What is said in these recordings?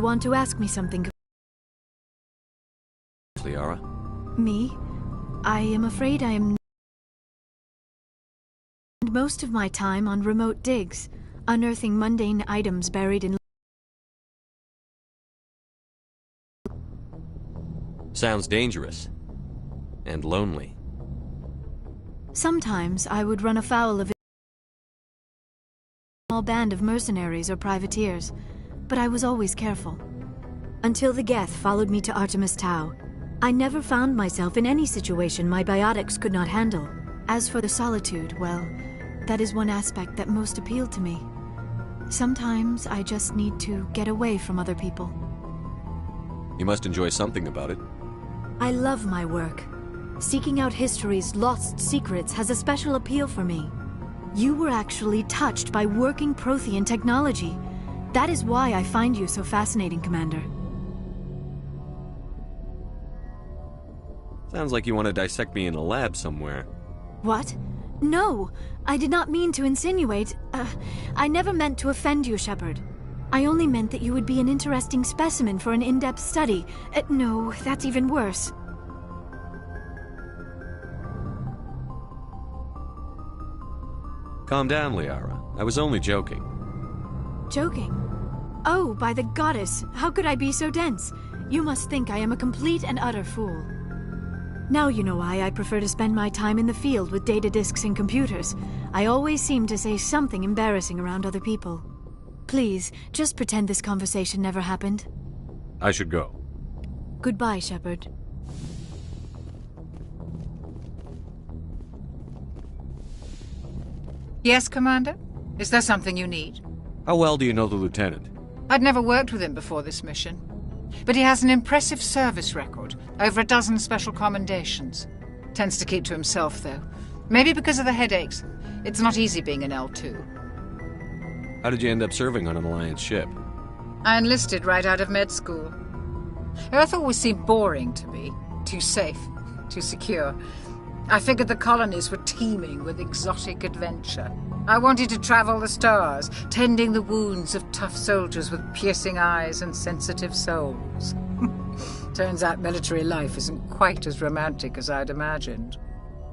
want to ask me something? Liara? Me? I am afraid I am... most of my time on remote digs, unearthing mundane items buried in... Sounds dangerous. And lonely. Sometimes I would run afoul of a small band of mercenaries or privateers, but I was always careful. Until the Geth followed me to Artemis Tau, I never found myself in any situation my biotics could not handle. As for the solitude, well, that is one aspect that most appealed to me. Sometimes I just need to get away from other people. You must enjoy something about it. I love my work. Seeking out history's lost secrets has a special appeal for me. You were actually touched by working Prothean technology. That is why I find you so fascinating, Commander. Sounds like you want to dissect me in a lab somewhere. What? No, I did not mean to insinuate. I never meant to offend you, Shepard. I only meant that you would be an interesting specimen for an in-depth study. No, that's even worse. Calm down, Liara. I was only joking. Joking? Oh, by the goddess, how could I be so dense? You must think I am a complete and utter fool. Now you know why I prefer to spend my time in the field with data disks and computers. I always seem to say something embarrassing around other people. Please, just pretend this conversation never happened. I should go. Goodbye, Shepard. Yes, Commander? Is there something you need? How well do you know the Lieutenant? I'd never worked with him before this mission. But he has an impressive service record, over a dozen special commendations. Tends to keep to himself, though. Maybe because of the headaches. It's not easy being an L2. How did you end up serving on an Alliance ship? I enlisted right out of med school. Earth always seemed boring to me. Too safe, too secure. I figured the colonies were teeming with exotic adventure. I wanted to travel the stars, tending the wounds of tough soldiers with piercing eyes and sensitive souls. Turns out military life isn't quite as romantic as I'd imagined.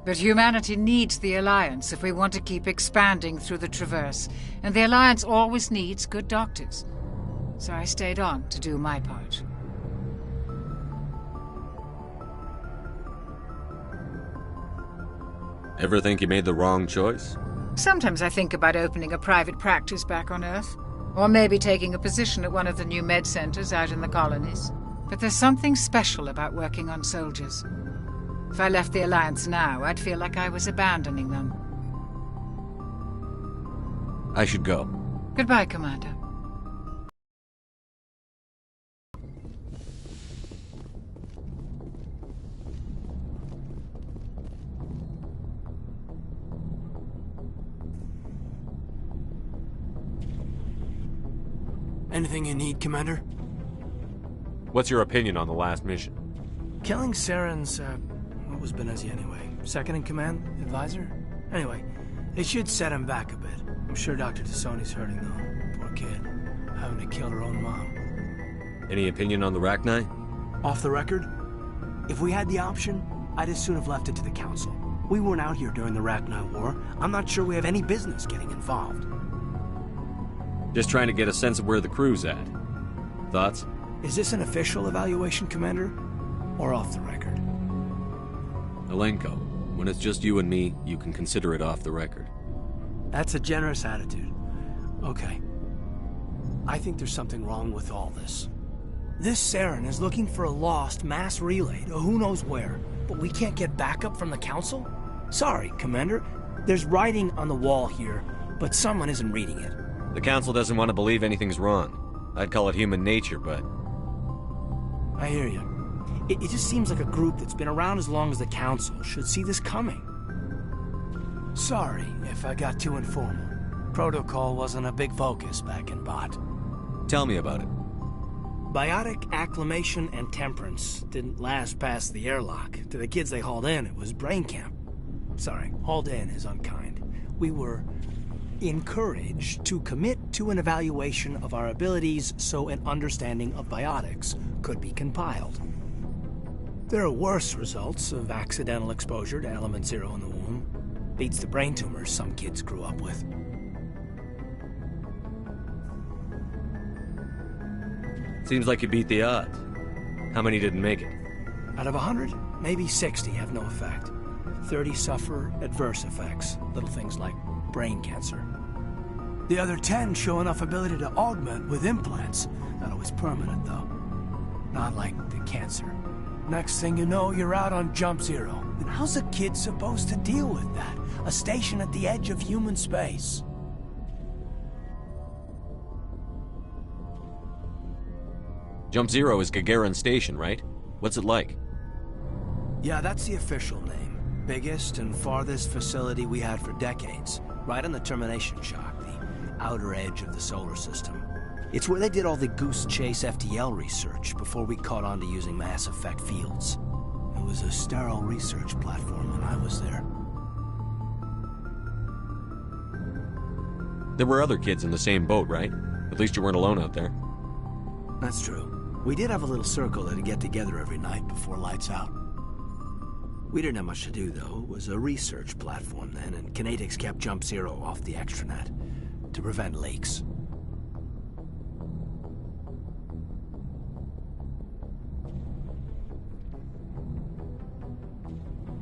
But humanity needs the Alliance if we want to keep expanding through the Traverse, and the Alliance always needs good doctors. So I stayed on to do my part. Ever think you made the wrong choice? Sometimes I think about opening a private practice back on Earth, or maybe taking a position at one of the new med centers out in the colonies. But there's something special about working on soldiers. If I left the Alliance now, I'd feel like I was abandoning them. I should go. Goodbye, Commander. Anything you need, Commander? What's your opinion on the last mission? Killing Saren's, what was Benezi anyway? Second in command? Advisor? Anyway, it should set him back a bit. I'm sure Dr. Tassoni's hurting, though. Poor kid. Having to kill her own mom. Any opinion on the Rachni? Off the record? If we had the option, I'd as soon have left it to the Council. We weren't out here during the Rachni War. I'm not sure we have any business getting involved. Just trying to get a sense of where the crew's at. Thoughts? Is this an official evaluation, Commander? Or off the record? Alenko, when it's just you and me, you can consider it off the record. That's a generous attitude. Okay. I think there's something wrong with all this. This Saren is looking for a lost mass relay to who knows where, but we can't get backup from the Council? Sorry, Commander. There's writing on the wall here, but someone isn't reading it. The Council doesn't want to believe anything's wrong. I'd call it human nature, but... I hear you. It just seems like a group that's been around as long as the Council should see this coming. Sorry if I got too informal. Protocol wasn't a big focus back in Bot. Tell me about it. Biotic acclimation and temperance didn't last past the airlock. To the kids they hauled in, it was brain camp. Sorry, hauled in is unkind. We were encouraged to commit to an evaluation of our abilities so an understanding of biotics could be compiled. There are worse results of accidental exposure to Element Zero in the womb. Beats the brain tumors some kids grew up with. Seems like you beat the odds. How many didn't make it? Out of 100, maybe 60 have no effect. 30 suffer adverse effects, little things like brain cancer. The other 10 show enough ability to augment with implants. Not always permanent, though. Not like the cancer. Next thing you know, you're out on Jump Zero. And how's a kid supposed to deal with that? A station at the edge of human space. Jump Zero is Gagarin Station, right? What's it like? Yeah, that's the official name. Biggest and farthest facility we had for decades. Right on the termination shock, the outer edge of the solar system. It's where they did all the Goose Chase FTL research before we caught on to using mass effect fields. It was a sterile research platform when I was there. There were other kids in the same boat, right? At least you weren't alone out there. That's true. We did have a little circle that'd get together every night before lights out. We didn't have much to do, though. It was a research platform then, and Kinetics kept Jump Zero off the extranet to prevent leaks.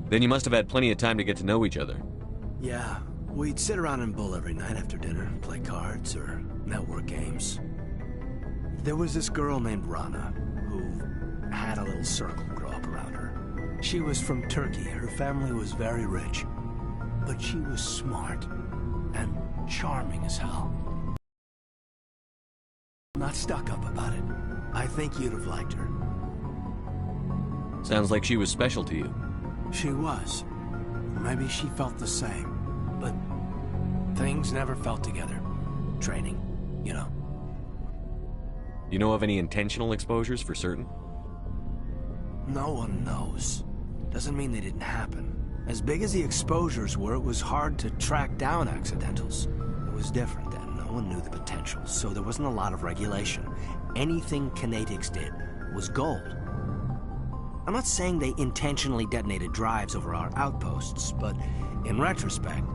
Then you must have had plenty of time to get to know each other. Yeah, we'd sit around and bull every night after dinner, play cards or network games. There was this girl named Rana, who had a little circle grow up around her. She was from Turkey. Her family was very rich. But she was smart and charming as hell. Not stuck up about it. I think you'd have liked her. Sounds like she was special to you. She was. Maybe she felt the same. But things never felt together. Training, you know. You know of any intentional exposures for certain? No one knows. Doesn't mean they didn't happen. As big as the exposures were, it was hard to track down accidentals. It was different then. No one knew the potential, so there wasn't a lot of regulation. Anything Kinetics did was gold. I'm not saying they intentionally detonated drives over our outposts, but in retrospect,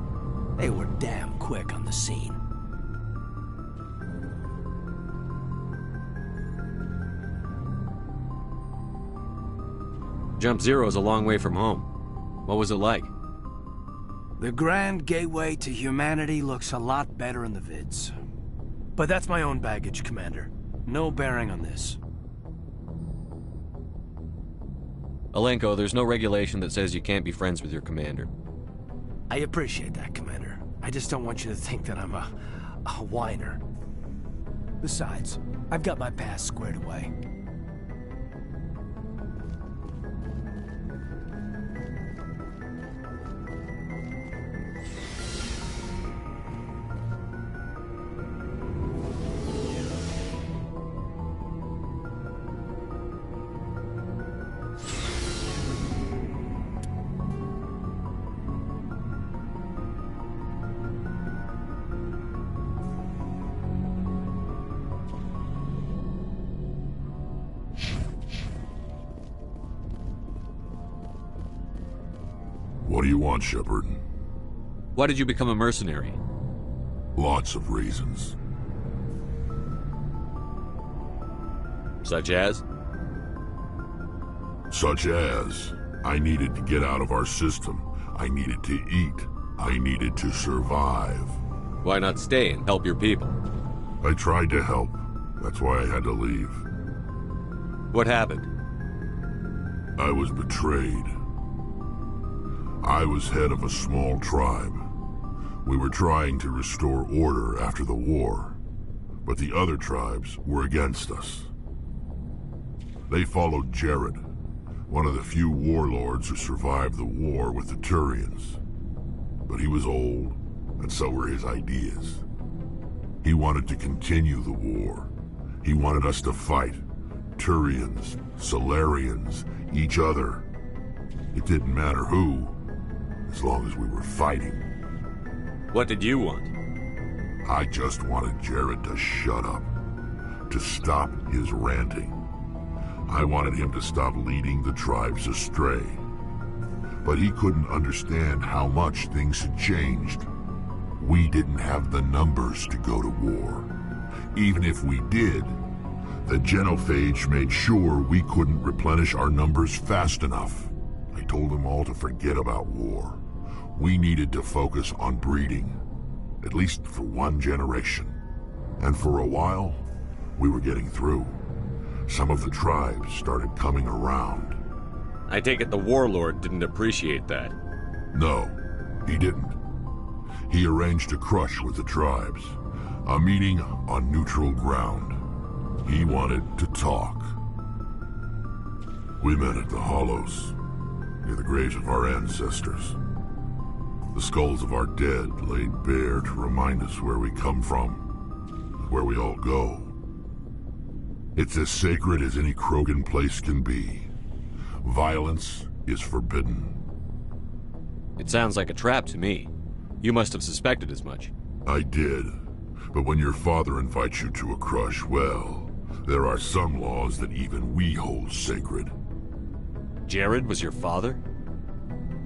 they were damn quick on the scene. Jump Zero is a long way from home. What was it like? The grand gateway to humanity looks a lot better in the vids. But that's my own baggage, Commander. No bearing on this. Alenko, there's no regulation that says you can't be friends with your commander. I appreciate that, Commander. I just don't want you to think that I'm a whiner. Besides, I've got my past squared away. What do you want, Shepard? Why did you become a mercenary? Lots of reasons. Such as? Such as, I needed to get out of our system. I needed to eat. I needed to survive. Why not stay and help your people? I tried to help. That's why I had to leave. What happened? I was betrayed. I was head of a small tribe. We were trying to restore order after the war, but the other tribes were against us. They followed Jared, one of the few warlords who survived the war with the Turians. But he was old, and so were his ideas. He wanted to continue the war. He wanted us to fight. Turians, Solarians, each other. It didn't matter who, as long as we were fighting. What did you want? I just wanted Jared to shut up, to stop his ranting. I wanted him to stop leading the tribes astray. But he couldn't understand how much things had changed. We didn't have the numbers to go to war. Even if we did, the genophage made sure we couldn't replenish our numbers fast enough. I told them all to forget about war. We needed to focus on breeding, at least for one generation. And for a while, we were getting through. Some of the tribes started coming around. I take it the warlord didn't appreciate that. No, he didn't. He arranged a crush with the tribes, a meeting on neutral ground. He wanted to talk. We met at the Hollows, near the graves of our ancestors. The skulls of our dead laid bare to remind us where we come from, where we all go. It's as sacred as any Krogan place can be. Violence is forbidden. It sounds like a trap to me. You must have suspected as much. I did. But when your father invites you to a crush, well, there are some laws that even we hold sacred. Jared was your father?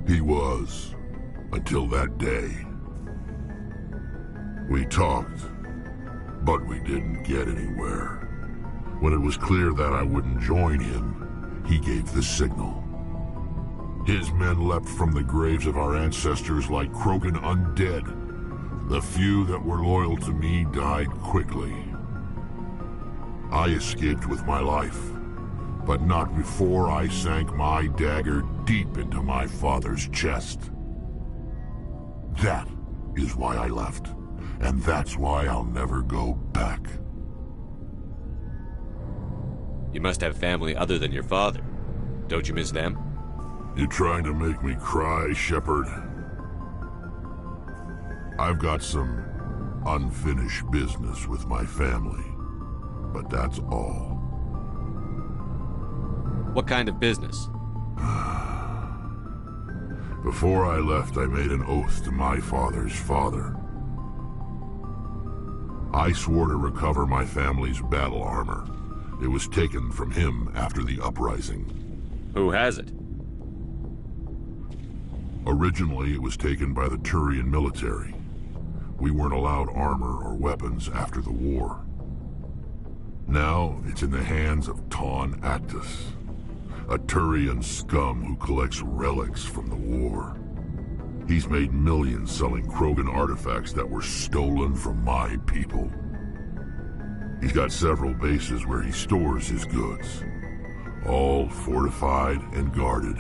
He was. Until that day. We talked, but we didn't get anywhere. When it was clear that I wouldn't join him, he gave the signal. His men leapt from the graves of our ancestors like Krogan undead. The few that were loyal to me died quickly. I escaped with my life, but not before I sank my dagger deep into my father's chest. That is why I left, and that's why I'll never go back. You must have family other than your father. Don't you miss them? You trying to make me cry, Shepard? I've got some unfinished business with my family, but that's all. What kind of business? Before I left, I made an oath to my father's father. I swore to recover my family's battle armor. It was taken from him after the uprising. Who has it? Originally, it was taken by the Turian military. We weren't allowed armor or weapons after the war. Now, it's in the hands of Taun Actus, a Turian scum who collects relics from the war. He's made millions selling Krogan artifacts that were stolen from my people. He's got several bases where he stores his goods, all fortified and guarded.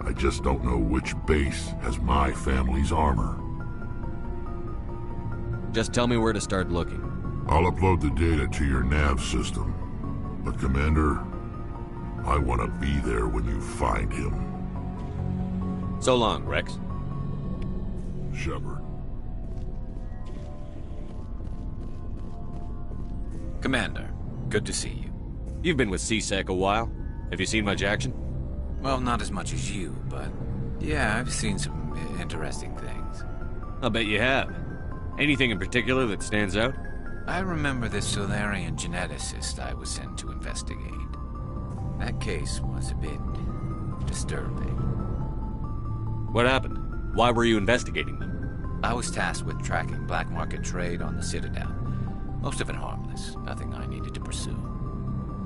I just don't know which base has my family's armor. Just tell me where to start looking. I'll upload the data to your nav system. But Commander, I want to be there when you find him. So long, Rex. Shepard. Commander, good to see you. You've been with C-Sec a while. Have you seen much action? Well, not as much as you, but yeah, I've seen some interesting things. I'll bet you have. Anything in particular that stands out? I remember the Solarian geneticist I was sent to investigate. That case was a bit disturbing. What happened? Why were you investigating them? I was tasked with tracking black market trade on the Citadel. Most of it harmless, nothing I needed to pursue.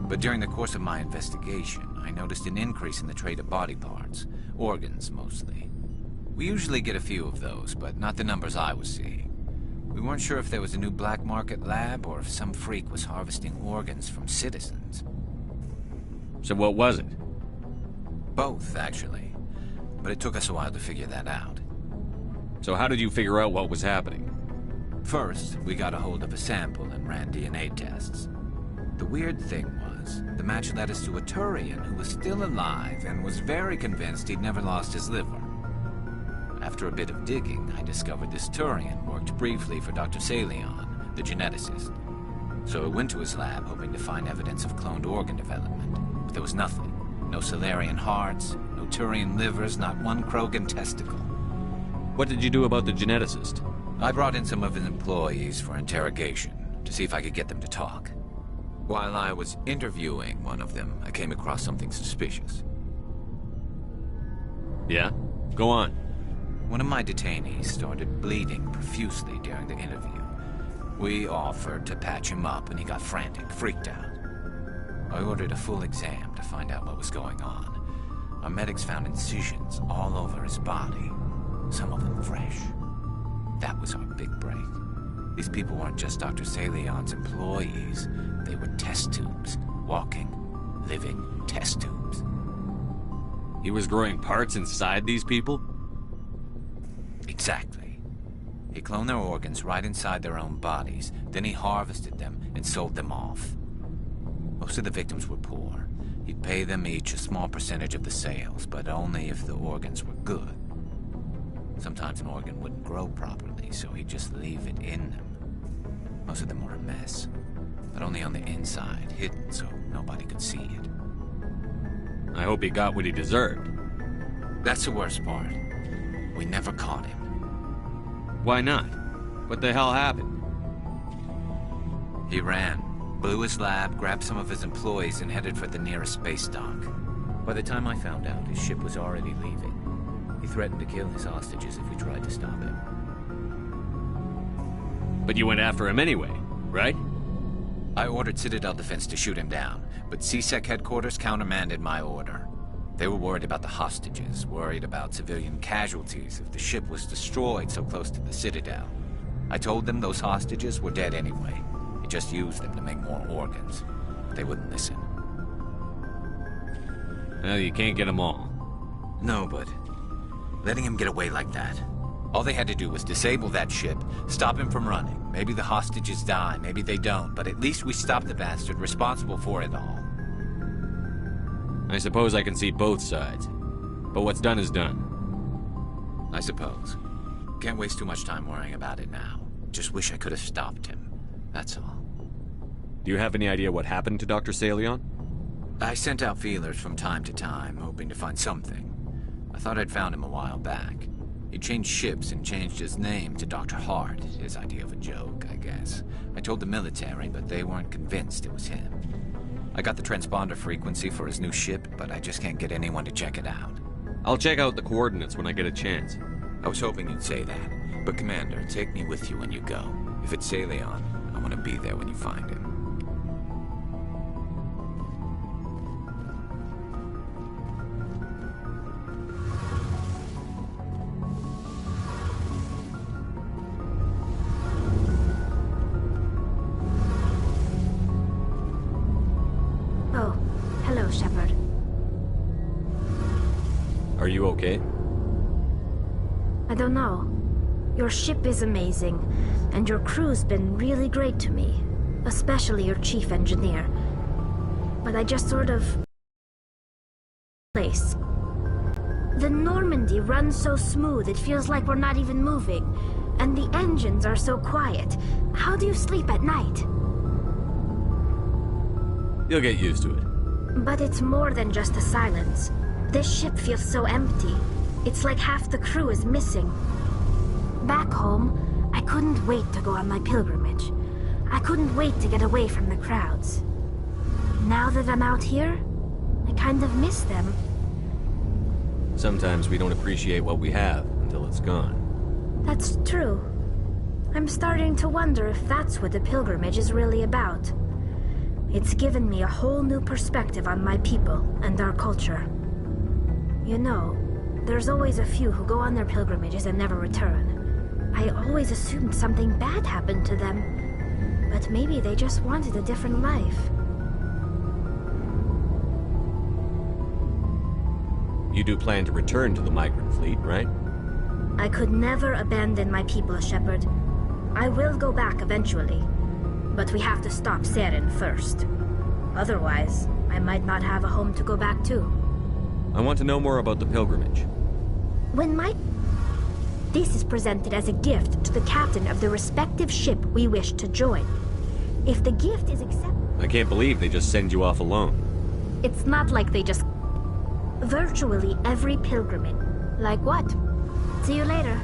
But during the course of my investigation, I noticed an increase in the trade of body parts, organs mostly. We usually get a few of those, but not the numbers I was seeing. We weren't sure if there was a new black market lab or if some freak was harvesting organs from citizens. So what was it? Both, actually. But it took us a while to figure that out. So how did you figure out what was happening? First, we got a hold of a sample and ran DNA tests. The weird thing was, the match led us to a Turian who was still alive and was very convinced he'd never lost his liver. After a bit of digging, I discovered this Turian worked briefly for Dr. Salion, the geneticist. So I went to his lab hoping to find evidence of cloned organ development, but there was nothing. No Solarian hearts, no Turian livers, not one Krogan testicle. What did you do about the geneticist? I brought in some of his employees for interrogation, to see if I could get them to talk. While I was interviewing one of them, I came across something suspicious. Yeah? Go on. One of my detainees started bleeding profusely during the interview. We offered to patch him up, and he got frantic, freaked out. I ordered a full exam to find out what was going on. Our medics found incisions all over his body, some of them fresh. That was our big break. These people weren't just Dr. Salion's employees. They were test tubes. Walking, living test tubes. He was growing parts inside these people? Exactly. He cloned their organs right inside their own bodies. Then he harvested them and sold them off. Most of the victims were poor. He'd pay them each a small percentage of the sales, but only if the organs were good. Sometimes an organ wouldn't grow properly, so he'd just leave it in them. Most of them were a mess, but only on the inside, hidden so nobody could see it. I hope he got what he deserved. That's the worst part. We never caught him. Why not? What the hell happened? He ran, blew his lab, grabbed some of his employees, and headed for the nearest space dock. By the time I found out, his ship was already leaving. He threatened to kill his hostages if we tried to stop him. But you went after him anyway, right? I ordered Citadel Defense to shoot him down, but CSEC headquarters countermanded my order. They were worried about the hostages, worried about civilian casualties if the ship was destroyed so close to the Citadel. I told them those hostages were dead anyway. He just used them to make more organs. But they wouldn't listen. Well, you can't get them all. No, but letting him get away like that. All they had to do was disable that ship, stop him from running. Maybe the hostages die, maybe they don't, but at least we stopped the bastard responsible for it all. I suppose I can see both sides. But what's done is done. I suppose. Can't waste too much time worrying about it now. Just wish I could have stopped him. That's all. Do you have any idea what happened to Dr. Salion? I sent out feelers from time to time, hoping to find something. I thought I'd found him a while back. He changed ships and changed his name to Dr. Hart, his idea of a joke, I guess. I told the military, but they weren't convinced it was him. I got the transponder frequency for his new ship, but I just can't get anyone to check it out. I'll check out the coordinates when I get a chance. I was hoping you'd say that. But Commander, take me with you when you go. If it's Salion, I want to be there when you find him. Oh, hello, Shepard. Are you okay? I don't know. Your ship is amazing, and your crew's been really great to me. Especially your chief engineer. But I just sort of... place. The Normandy runs so smooth it feels like we're not even moving. And the engines are so quiet. How do you sleep at night? You'll get used to it. But it's more than just the silence. This ship feels so empty. It's like half the crew is missing. Back home, I couldn't wait to go on my pilgrimage. I couldn't wait to get away from the crowds. Now that I'm out here, I kind of miss them. Sometimes we don't appreciate what we have until it's gone. That's true. I'm starting to wonder if that's what the pilgrimage is really about. It's given me a whole new perspective on my people and our culture. You know, there's always a few who go on their pilgrimages and never return. I always assumed something bad happened to them, but maybe they just wanted a different life. You do plan to return to the migrant fleet, right? I could never abandon my people, Shepard. I will go back eventually, but we have to stop Saren first. Otherwise, I might not have a home to go back to. I want to know more about the pilgrimage. This is presented as a gift to the captain of the respective ship we wish to join. If the gift is accepted... I can't believe they just send you off alone. It's not like they just... Virtually every pilgrimage. Like what? See you later.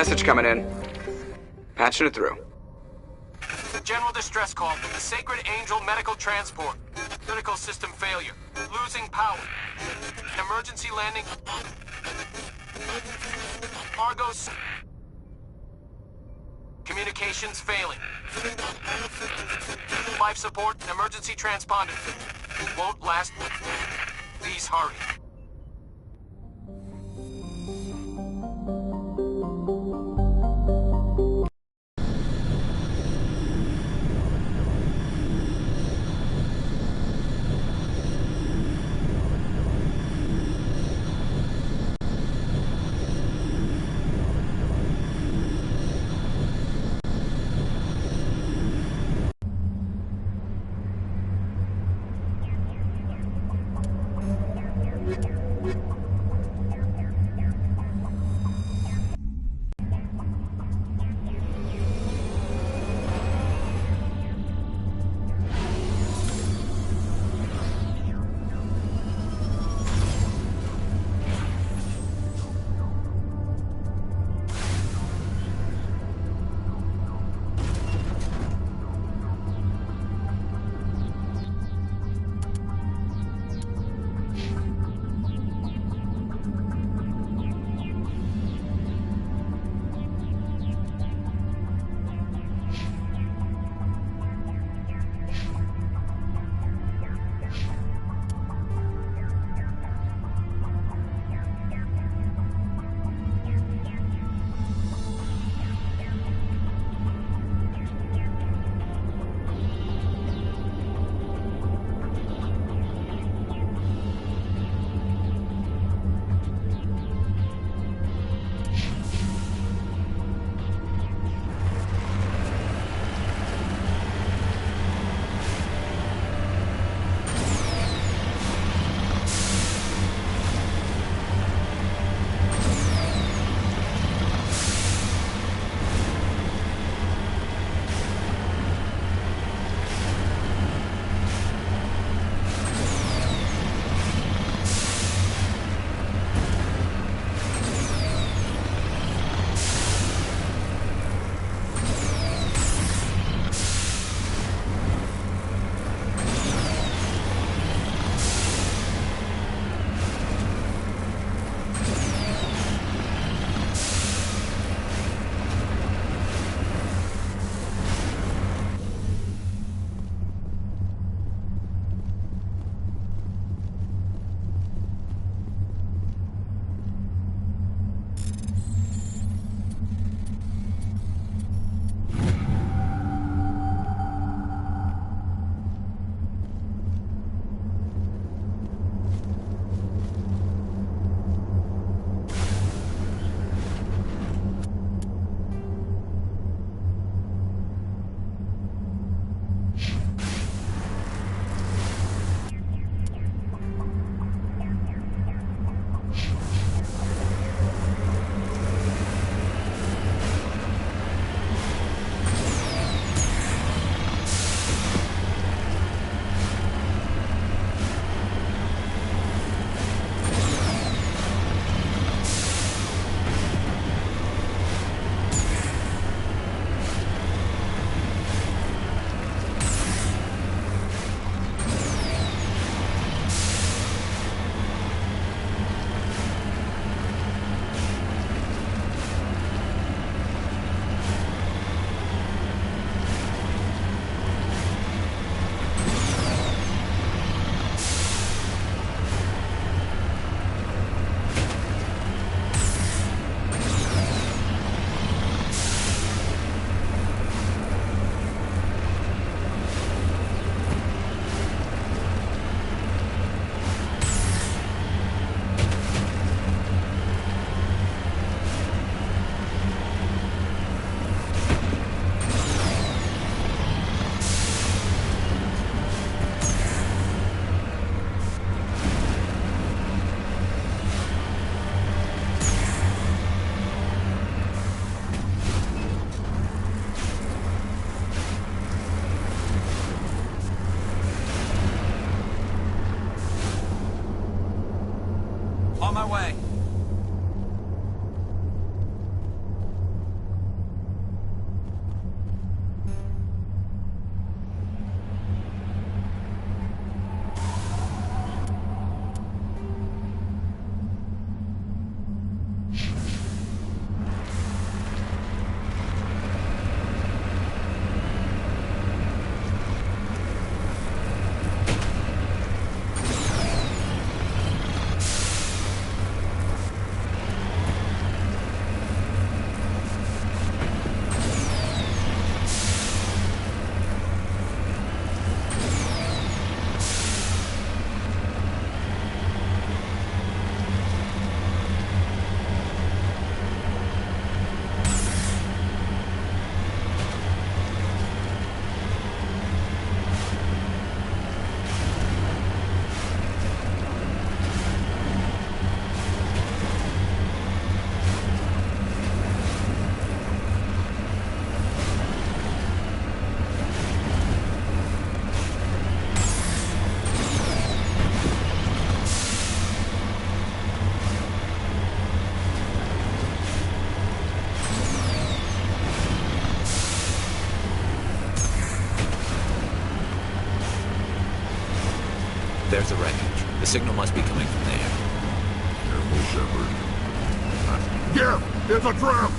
Message coming in. Patching it through. General distress call. The Sacred Angel medical transport. Critical system failure. Losing power. Emergency landing. Argos. Communications failing. Life support. Emergency transponder. Won't last. Please hurry. On my way. the wreckage. The signal must be coming from there. Careful, Shepard. Geth! It's a trap!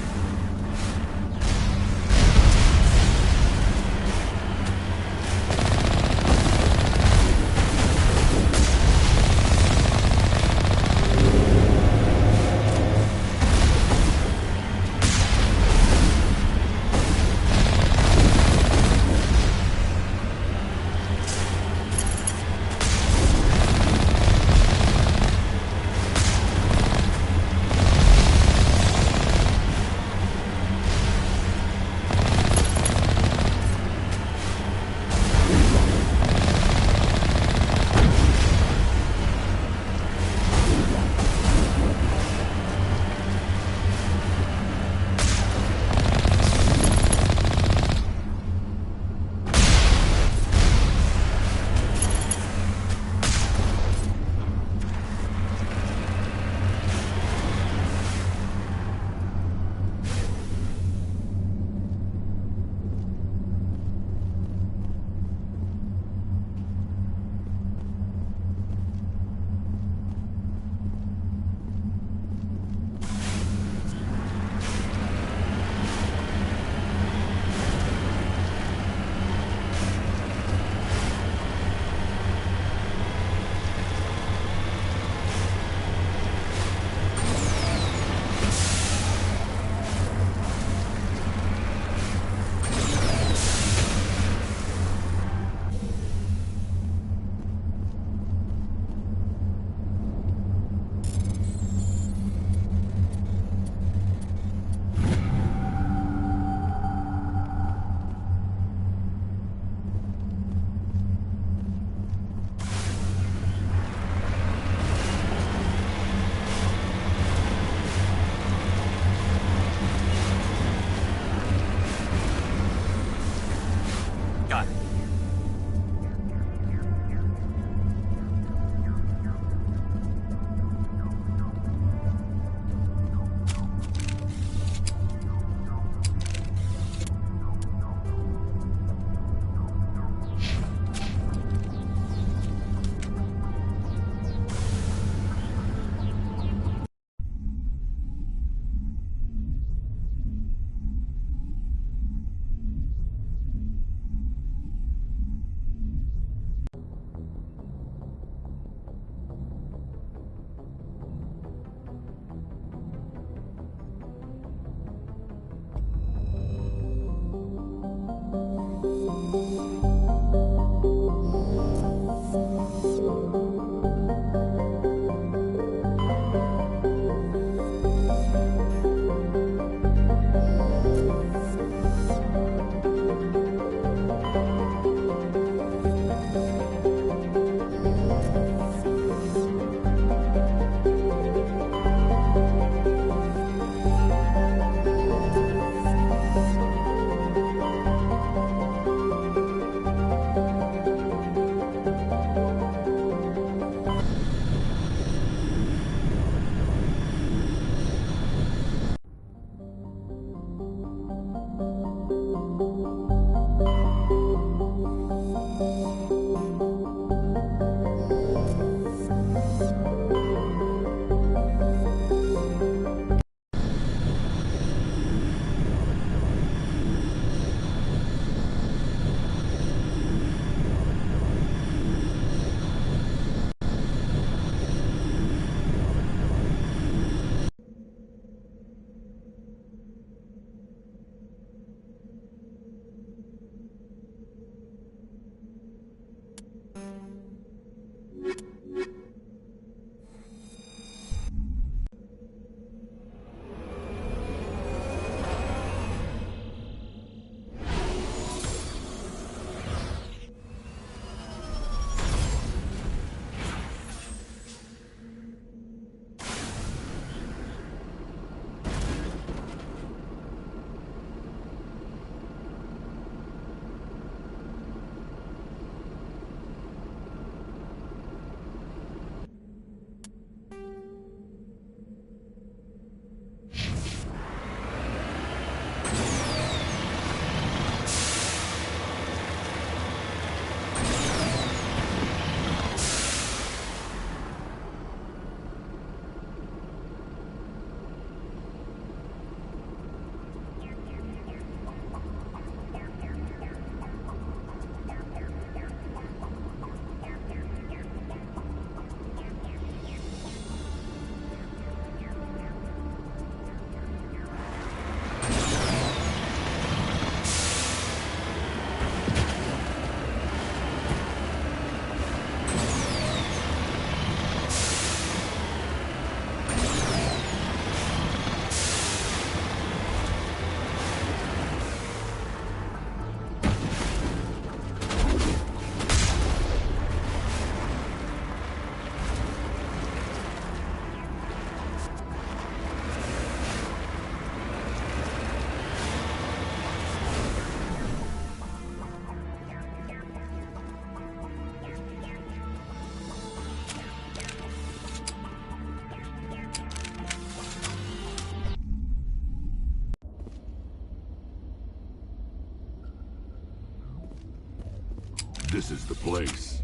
This is the place.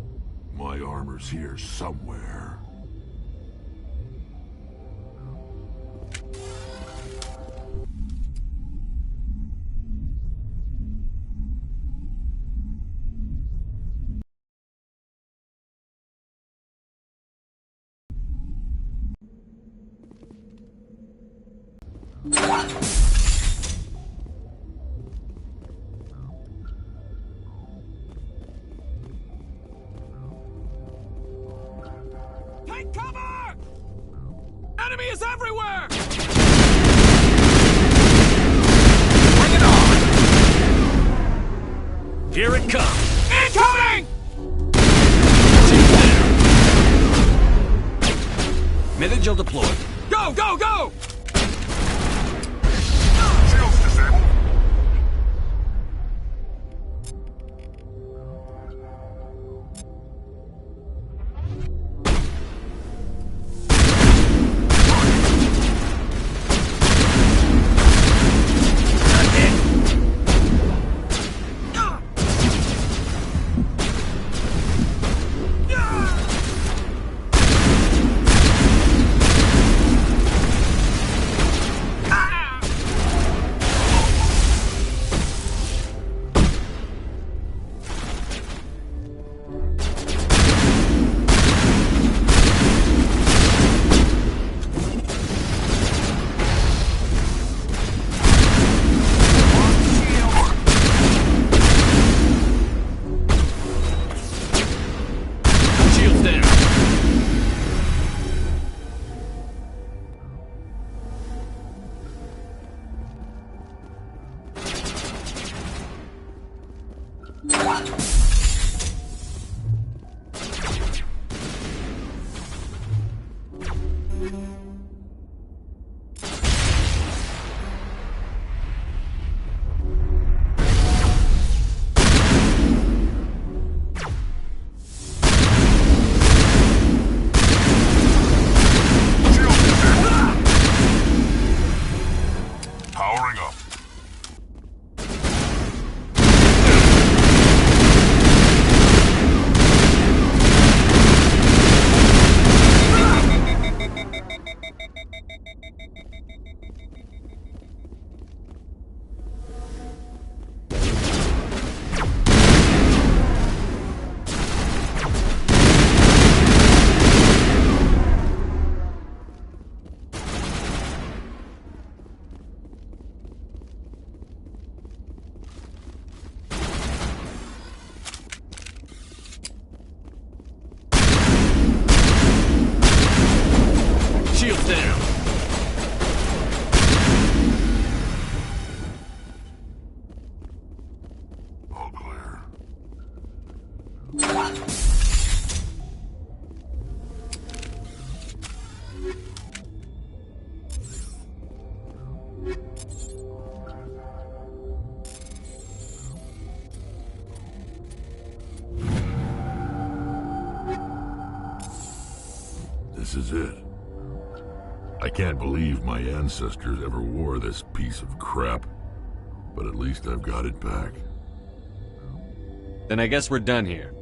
My armor's here somewhere. Take cover! Enemy is everywhere! Bring it on! Here it comes! Incoming! Mid-Angel deployed. Go, go, go! Shields disabled. Shields down. Powering up. Shields down. All clear. This is it. I can't believe my ancestors ever wore this piece of crap, but at least I've got it back. Then I guess we're done here.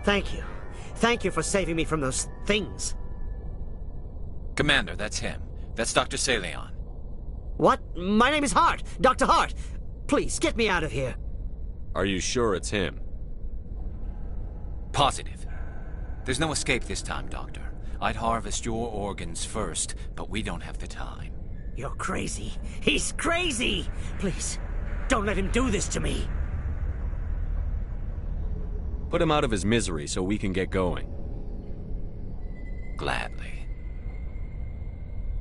Thank you. Thank you for saving me from those things. Commander, that's him. That's Dr. Saleon. What? My name is Hart. Dr. Hart. Please, get me out of here. Are you sure it's him? Positive. There's no escape this time, Doctor. I'd harvest your organs first, but we don't have the time. You're crazy. He's crazy! Please, don't let him do this to me. Put him out of his misery so we can get going. Gladly.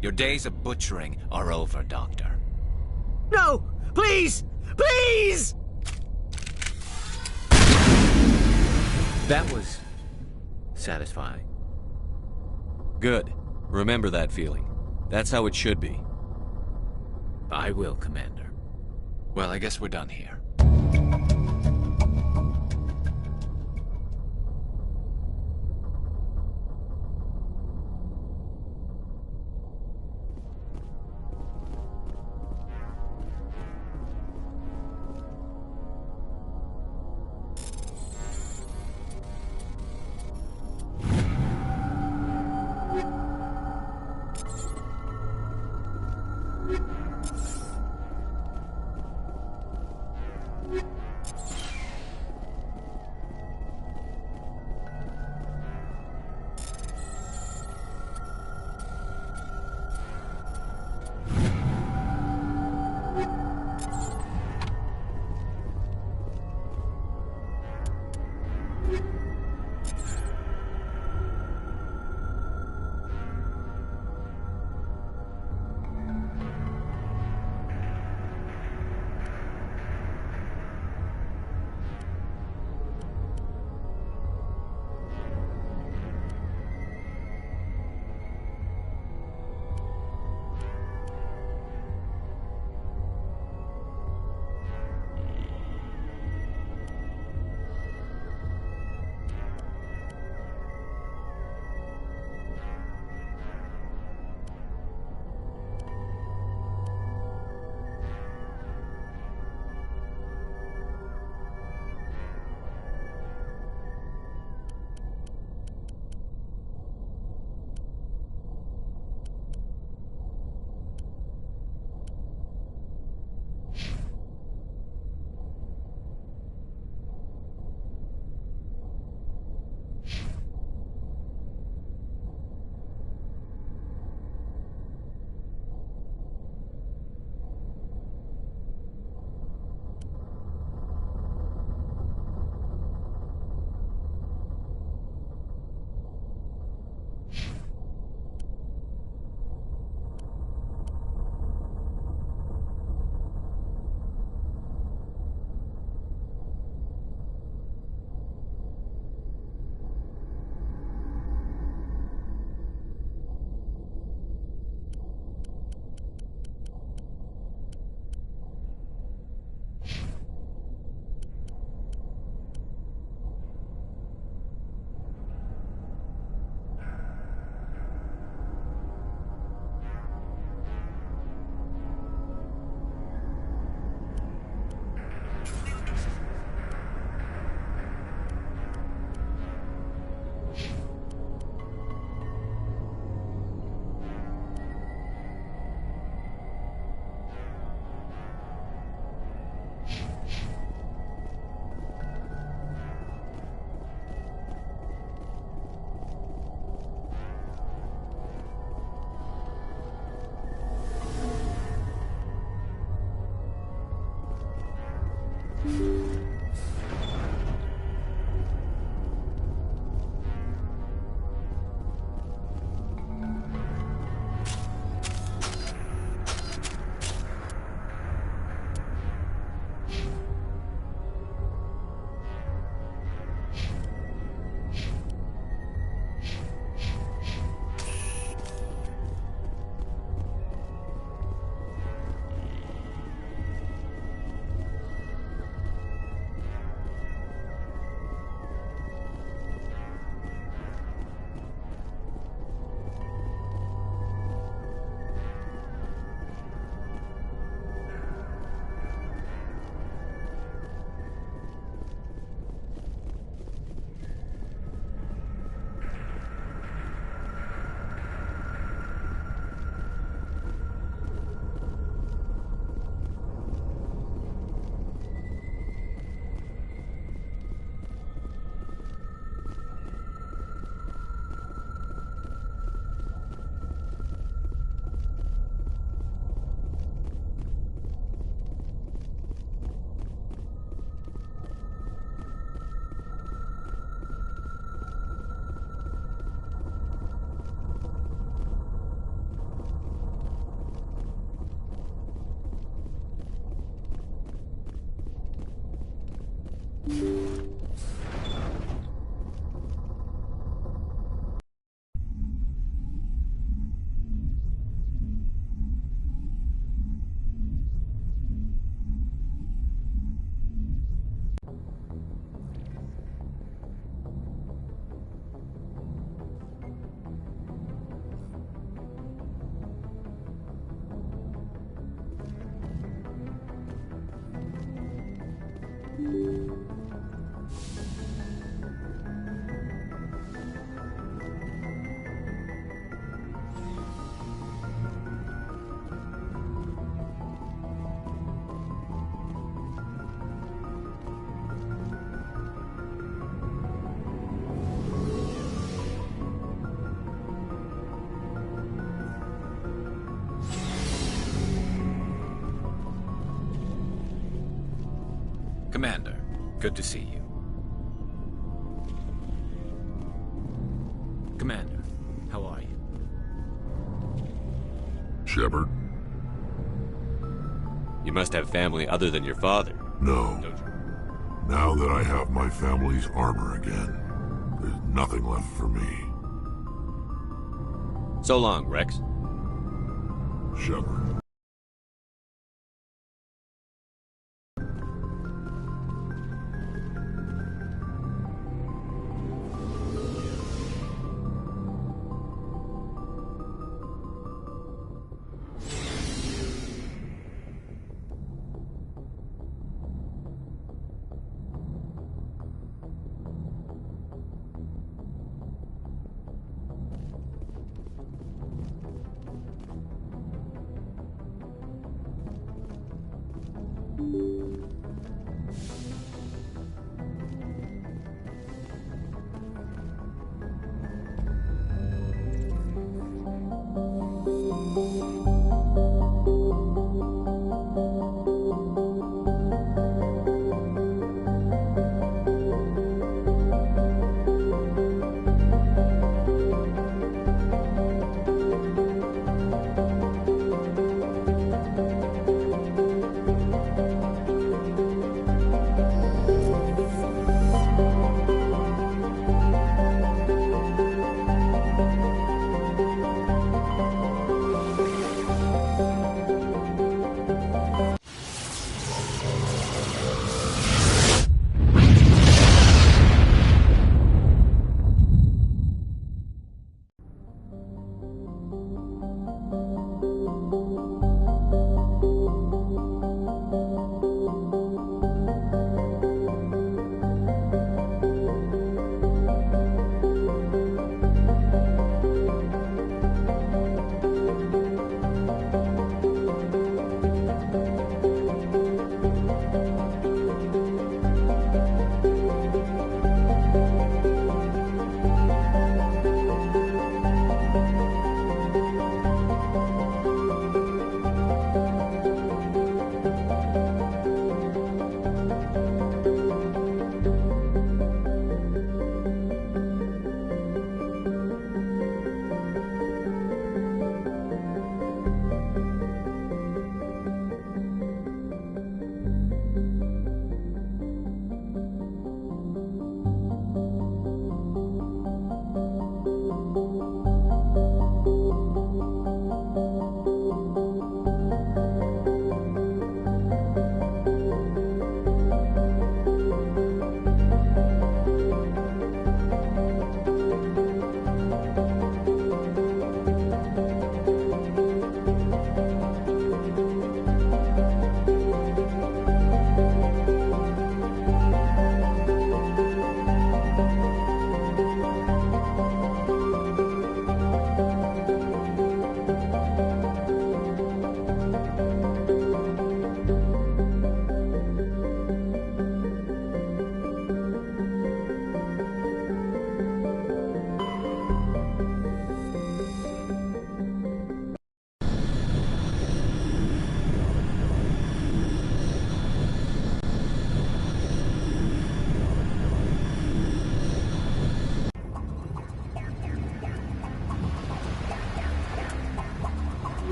Your days of butchering are over, Doctor. No! Please! Please! That was satisfying. Good. Remember that feeling. That's how it should be. I will, Commander. Well, I guess we're done here. Commander, good to see you. Commander, how are you? Shepard? You must have family other than your father. No. Don't you? Now that I have my family's armor again, there's nothing left for me. So long, Rex. Shepard.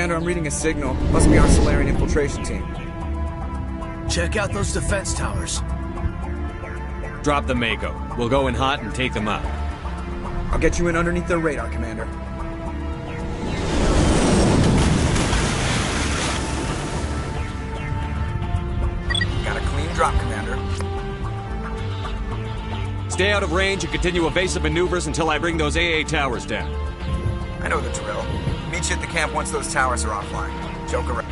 Commander, I'm reading a signal. Must be our Salarian infiltration team. Check out those defense towers. Drop the Mako. We'll go in hot and take them out. I'll get you in underneath their radar, Commander. Got a clean drop, Commander. Stay out of range and continue evasive maneuvers until I bring those AA towers down. I know the drill. Meet you at the camp once those towers are offline. Joke around.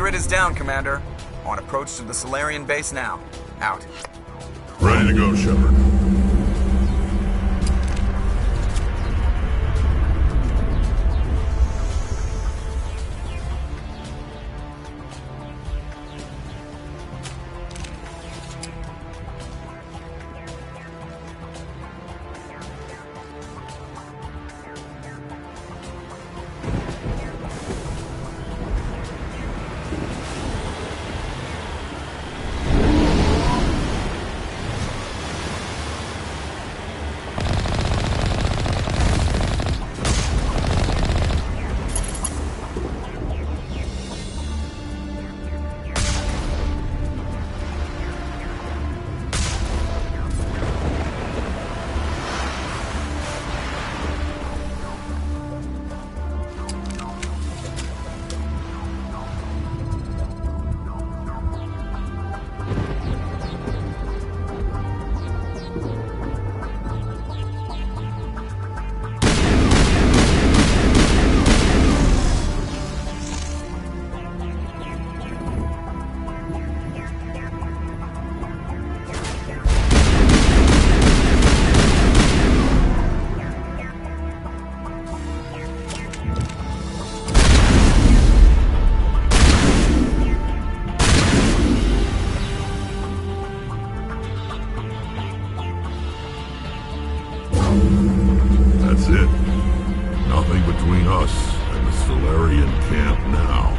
grid is down, Commander. On approach to the Solarian base now. Out. Ready to go, Shepard. That's it. Nothing between us and the Solarian camp now.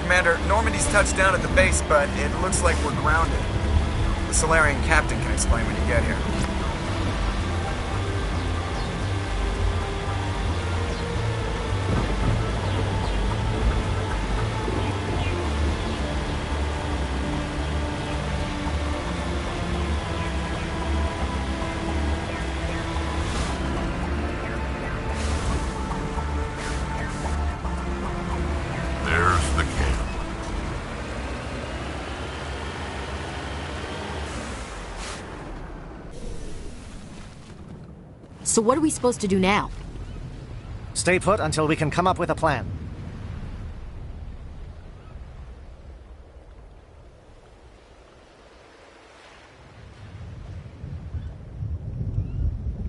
Commander, Normandy's touched down at the base, but it looks like we're grounded. The Solarian captain can explain when you get here. There's the camp. So what are we supposed to do now? Stay put until we can come up with a plan.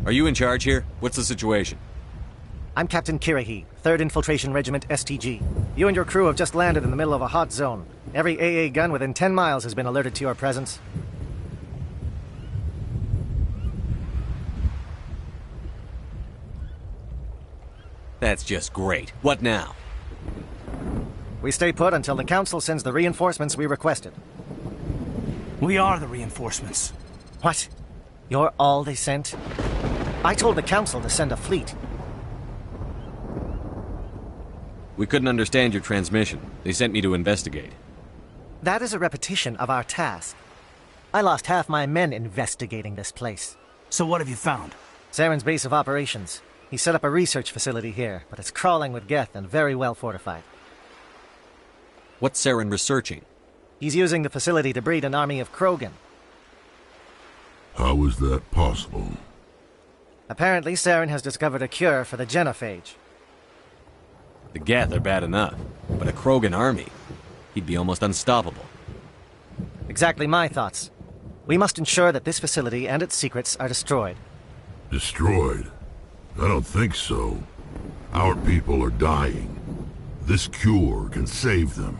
Are you in charge here? What's the situation? I'm Captain Kirrahe, 3rd Infiltration Regiment STG. You and your crew have just landed in the middle of a hot zone. Every AA gun within 10 miles has been alerted to your presence. That's just great. What now? We stay put until the Council sends the reinforcements we requested. We are the reinforcements. What? You're all they sent? I told the Council to send a fleet. We couldn't understand your transmission. They sent me to investigate. That is a repetition of our task. I lost half my men investigating this place. So what have you found? Saren's base of operations. He set up a research facility here, but it's crawling with Geth and very well fortified. What's Saren researching? He's using the facility to breed an army of Krogan. How is that possible? Apparently, Saren has discovered a cure for the genophage. The Geth are bad enough, but a Krogan army? He'd be almost unstoppable. Exactly my thoughts. We must ensure that this facility and its secrets are destroyed. Destroyed? I don't think so. Our people are dying. This cure can save them.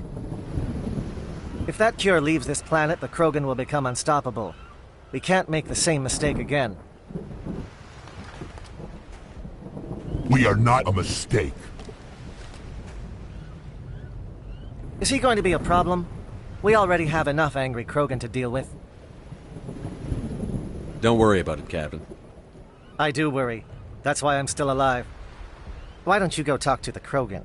If that cure leaves this planet, the Krogan will become unstoppable. We can't make the same mistake again. We are not a mistake. Is he going to be a problem? We already have enough angry Krogan to deal with. Don't worry about it, Captain. I do worry. That's why I'm still alive. Why don't you go talk to the Krogan?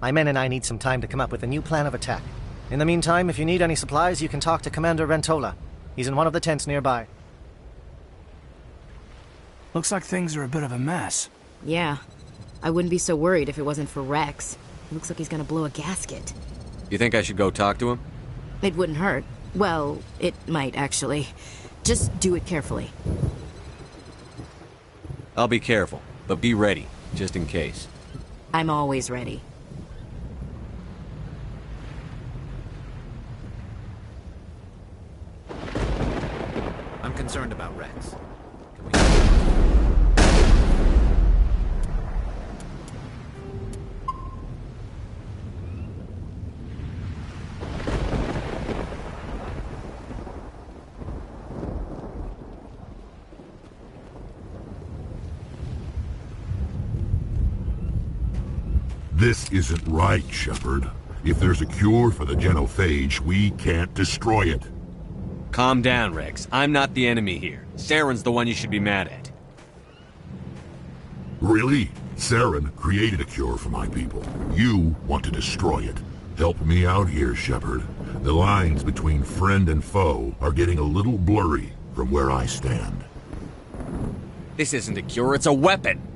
My men and I need some time to come up with a new plan of attack. In the meantime, if you need any supplies, you can talk to Commander Rentola. He's in one of the tents nearby. Looks like things are a bit of a mess. Yeah. I wouldn't be so worried if it wasn't for Rex. Looks like he's gonna blow a gasket. You think I should go talk to him? It wouldn't hurt. Well, it might, actually. Just do it carefully. I'll be careful, but be ready, just in case. I'm always ready. I'm concerned about Rex. This isn't right, Shepard. If there's a cure for the genophage, we can't destroy it. Calm down, Rex. I'm not the enemy here. Saren's the one you should be mad at. Really? Saren created a cure for my people. You want to destroy it. Help me out here, Shepard. The lines between friend and foe are getting a little blurry from where I stand. This isn't a cure, it's a weapon!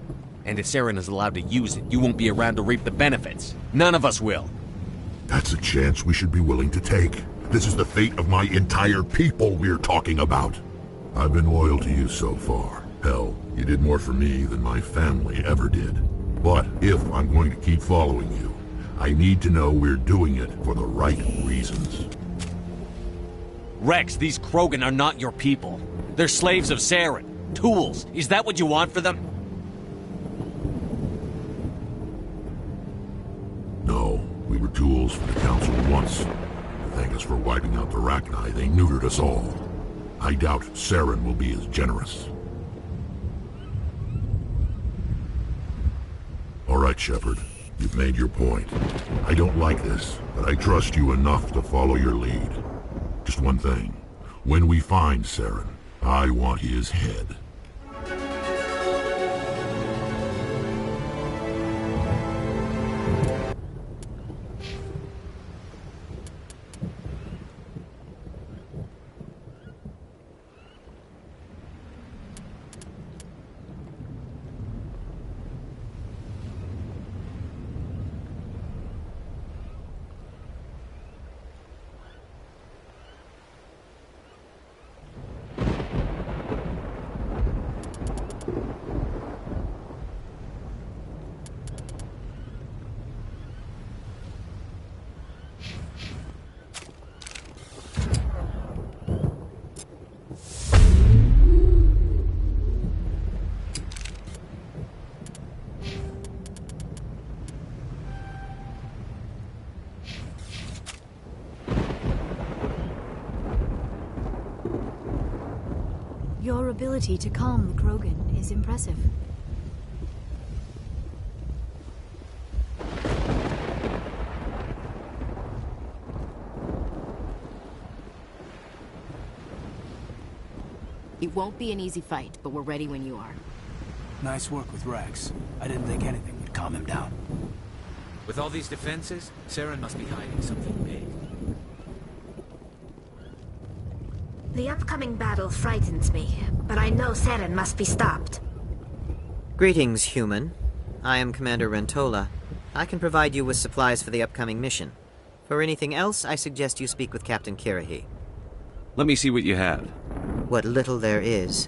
And if Saren is allowed to use it, you won't be around to reap the benefits. None of us will. That's a chance we should be willing to take. This is the fate of my entire people we're talking about. I've been loyal to you so far. Hell, you did more for me than my family ever did. But if I'm going to keep following you, I need to know we're doing it for the right reasons. Rex, these Krogan are not your people. They're slaves of Saren. Tools. Is that what you want for them? No, we were tools for the Council once. Thank us for wiping out the Rachni, they neutered us all. I doubt Saren will be as generous. All right, Shepard. You've made your point. I don't like this, but I trust you enough to follow your lead. Just one thing. When we find Saren, I want his head. Your ability to calm the Krogan is impressive. It won't be an easy fight, but we're ready when you are. Nice work with Rex. I didn't think anything would calm him down. With all these defenses, Saren must be hiding something big. The upcoming battle frightens me, but I know Saren must be stopped. Greetings, human. I am Commander Rentola. I can provide you with supplies for the upcoming mission. For anything else, I suggest you speak with Captain Kirrahe. Let me see what you have. What little there is.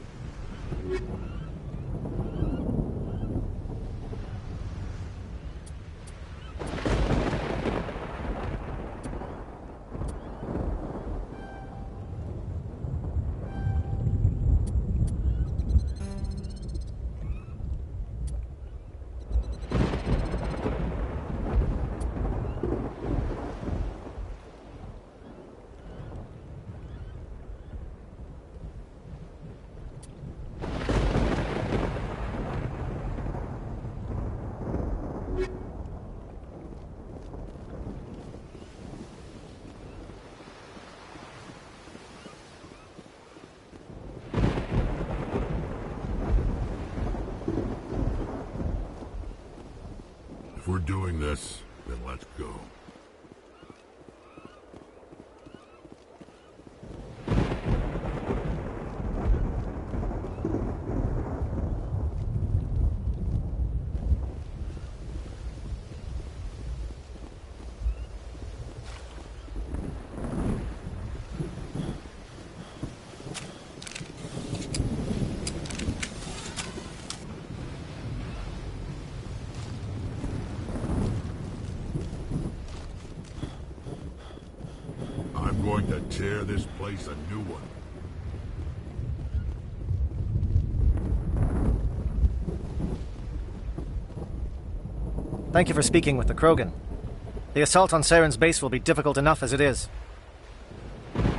doing this, then let's go. I'm going to tear this place a new one. Thank you for speaking with the Krogan. The assault on Saren's base will be difficult enough as it is.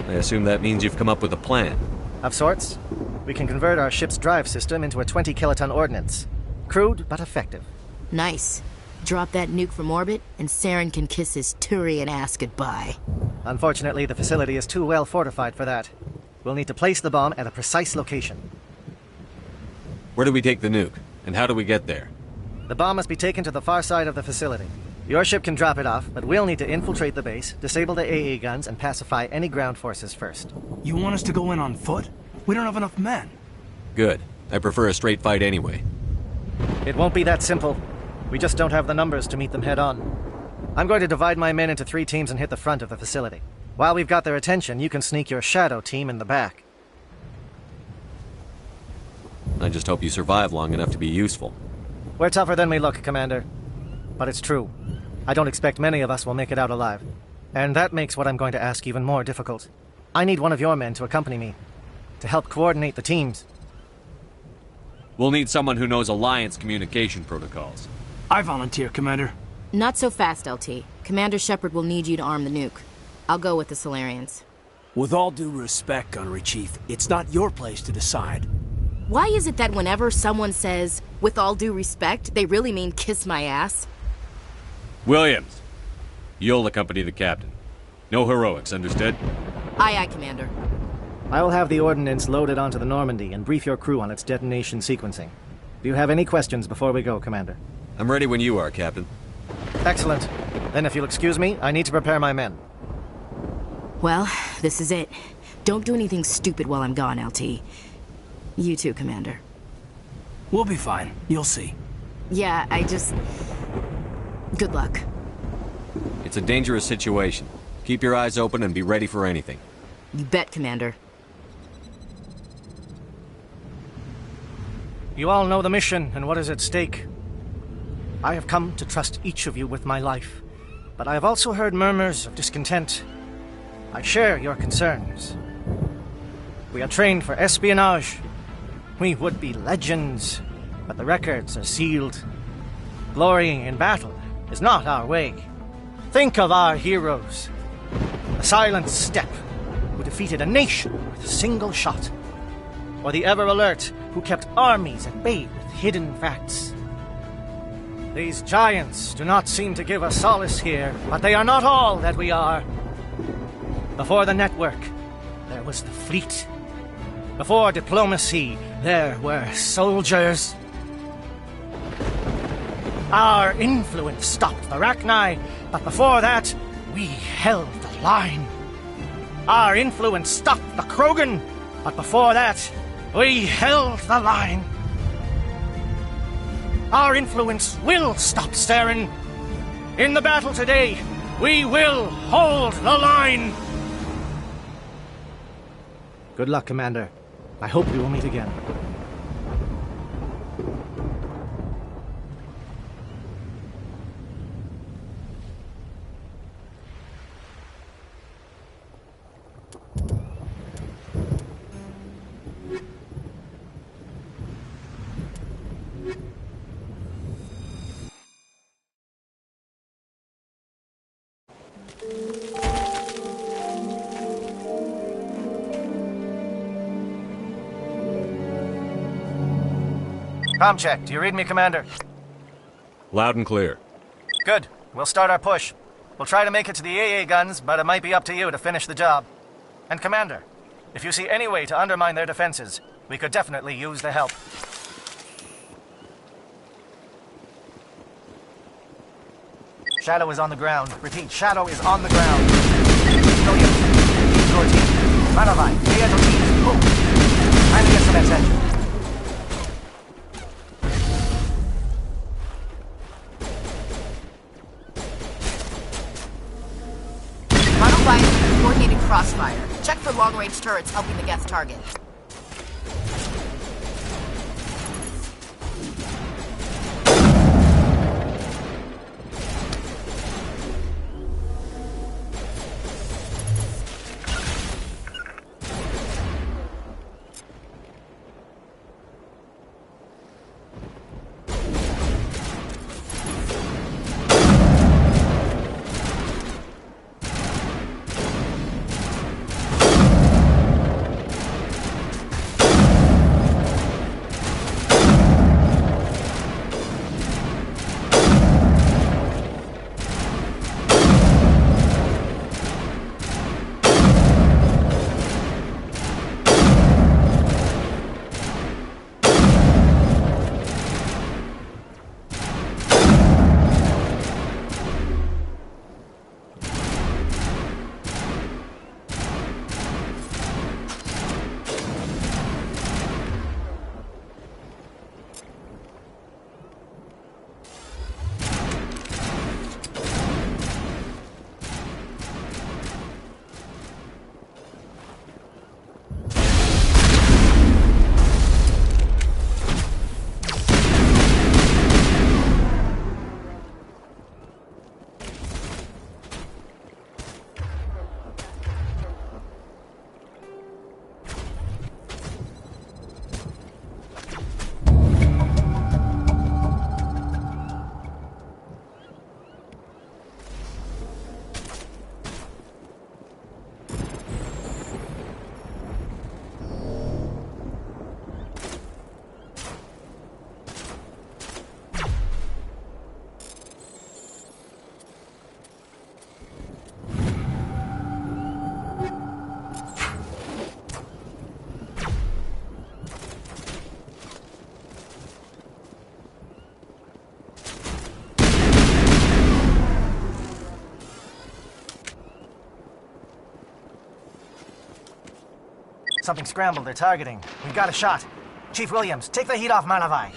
I assume that means you've come up with a plan. Of sorts. We can convert our ship's drive system into a 20-kiloton ordnance. Crude, but effective. Nice. Drop that nuke from orbit, and Saren can kiss his Turian ass goodbye. Unfortunately, the facility is too well fortified for that. We'll need to place the bomb at a precise location. Where do we take the nuke? And how do we get there? The bomb must be taken to the far side of the facility. Your ship can drop it off, but we'll need to infiltrate the base, disable the AA guns, and pacify any ground forces first. You want us to go in on foot? We don't have enough men. Good. I prefer a straight fight anyway. It won't be that simple. We just don't have the numbers to meet them head-on. I'm going to divide my men into 3 teams and hit the front of the facility. While we've got their attention, you can sneak your shadow team in the back. I just hope you survive long enough to be useful. We're tougher than we look, Commander. But it's true. I don't expect many of us will make it out alive. And that makes what I'm going to ask even more difficult. I need one of your men to accompany me, to help coordinate the teams. We'll need someone who knows Alliance communication protocols. I volunteer, Commander. Not so fast, LT. Commander Shepard will need you to arm the nuke. I'll go with the Solarians. With all due respect, Gunnery Chief, it's not your place to decide. Why is it that whenever someone says, with all due respect, they really mean kiss my ass? Williams, you'll accompany the captain. No heroics, understood? Aye, aye, Commander. I will have the ordnance loaded onto the Normandy and brief your crew on its detonation sequencing. Do you have any questions before we go, Commander? I'm ready when you are, Captain. Excellent. Then if you'll excuse me, I need to prepare my men. Well, this is it. Don't do anything stupid while I'm gone, LT. You too, Commander. We'll be fine. You'll see. Yeah, Good luck. It's a dangerous situation. Keep your eyes open and be ready for anything. You bet, Commander. You all know the mission and what is at stake. I have come to trust each of you with my life, but I have also heard murmurs of discontent. I share your concerns. We are trained for espionage. We would be legends, but the records are sealed. Glorying in battle is not our way. Think of our heroes. The Silent Step, who defeated a nation with a single shot. Or the Ever Alert, who kept armies at bay with hidden facts. These giants do not seem to give us solace here, but they are not all that we are. Before the network, there was the fleet. Before diplomacy, there were soldiers. Our influence stopped the Rachni, but before that, we held the line. Our influence stopped the Krogan, but before that, we held the line. Our influence will stop Saren. In the battle today, we will hold the line. Good luck, Commander. I hope we will meet again. Comm check. Do you read me, Commander? Loud and clear. Good. We'll start our push. We'll try to make it to the AA guns, but it might be up to you to finish the job. And Commander, if you see any way to undermine their defenses, we could definitely use the help. Shadow is on the ground. Repeat, Shadow is on the ground. Williams, your team. Manavai, Lieto teams, move. Kindly get some attention. Manavai is coordinated crossfire. Check for long-range turrets helping the Geth target. Something scrambled. They're targeting. We've got a shot. Chief Williams, take the heat off Manavai.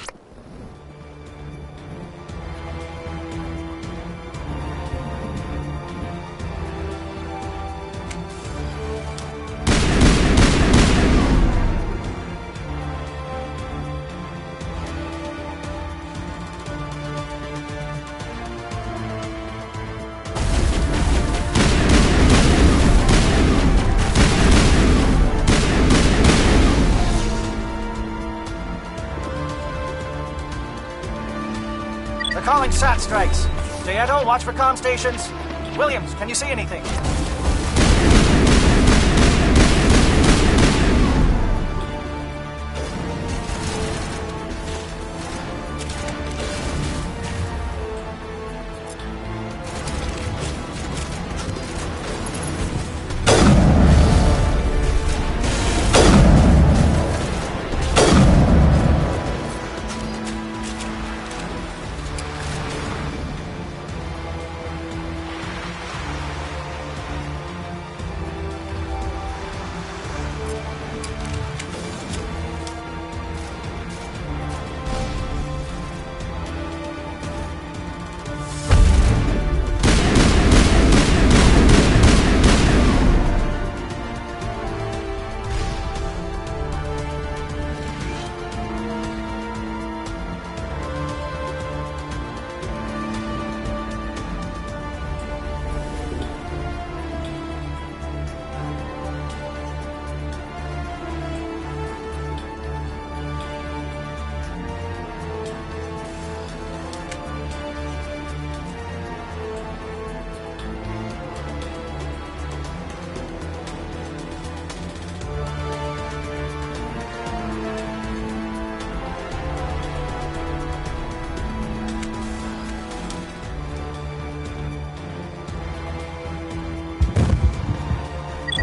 Calling SAT strikes. Dieto, watch for comm stations. Williams, can you see anything?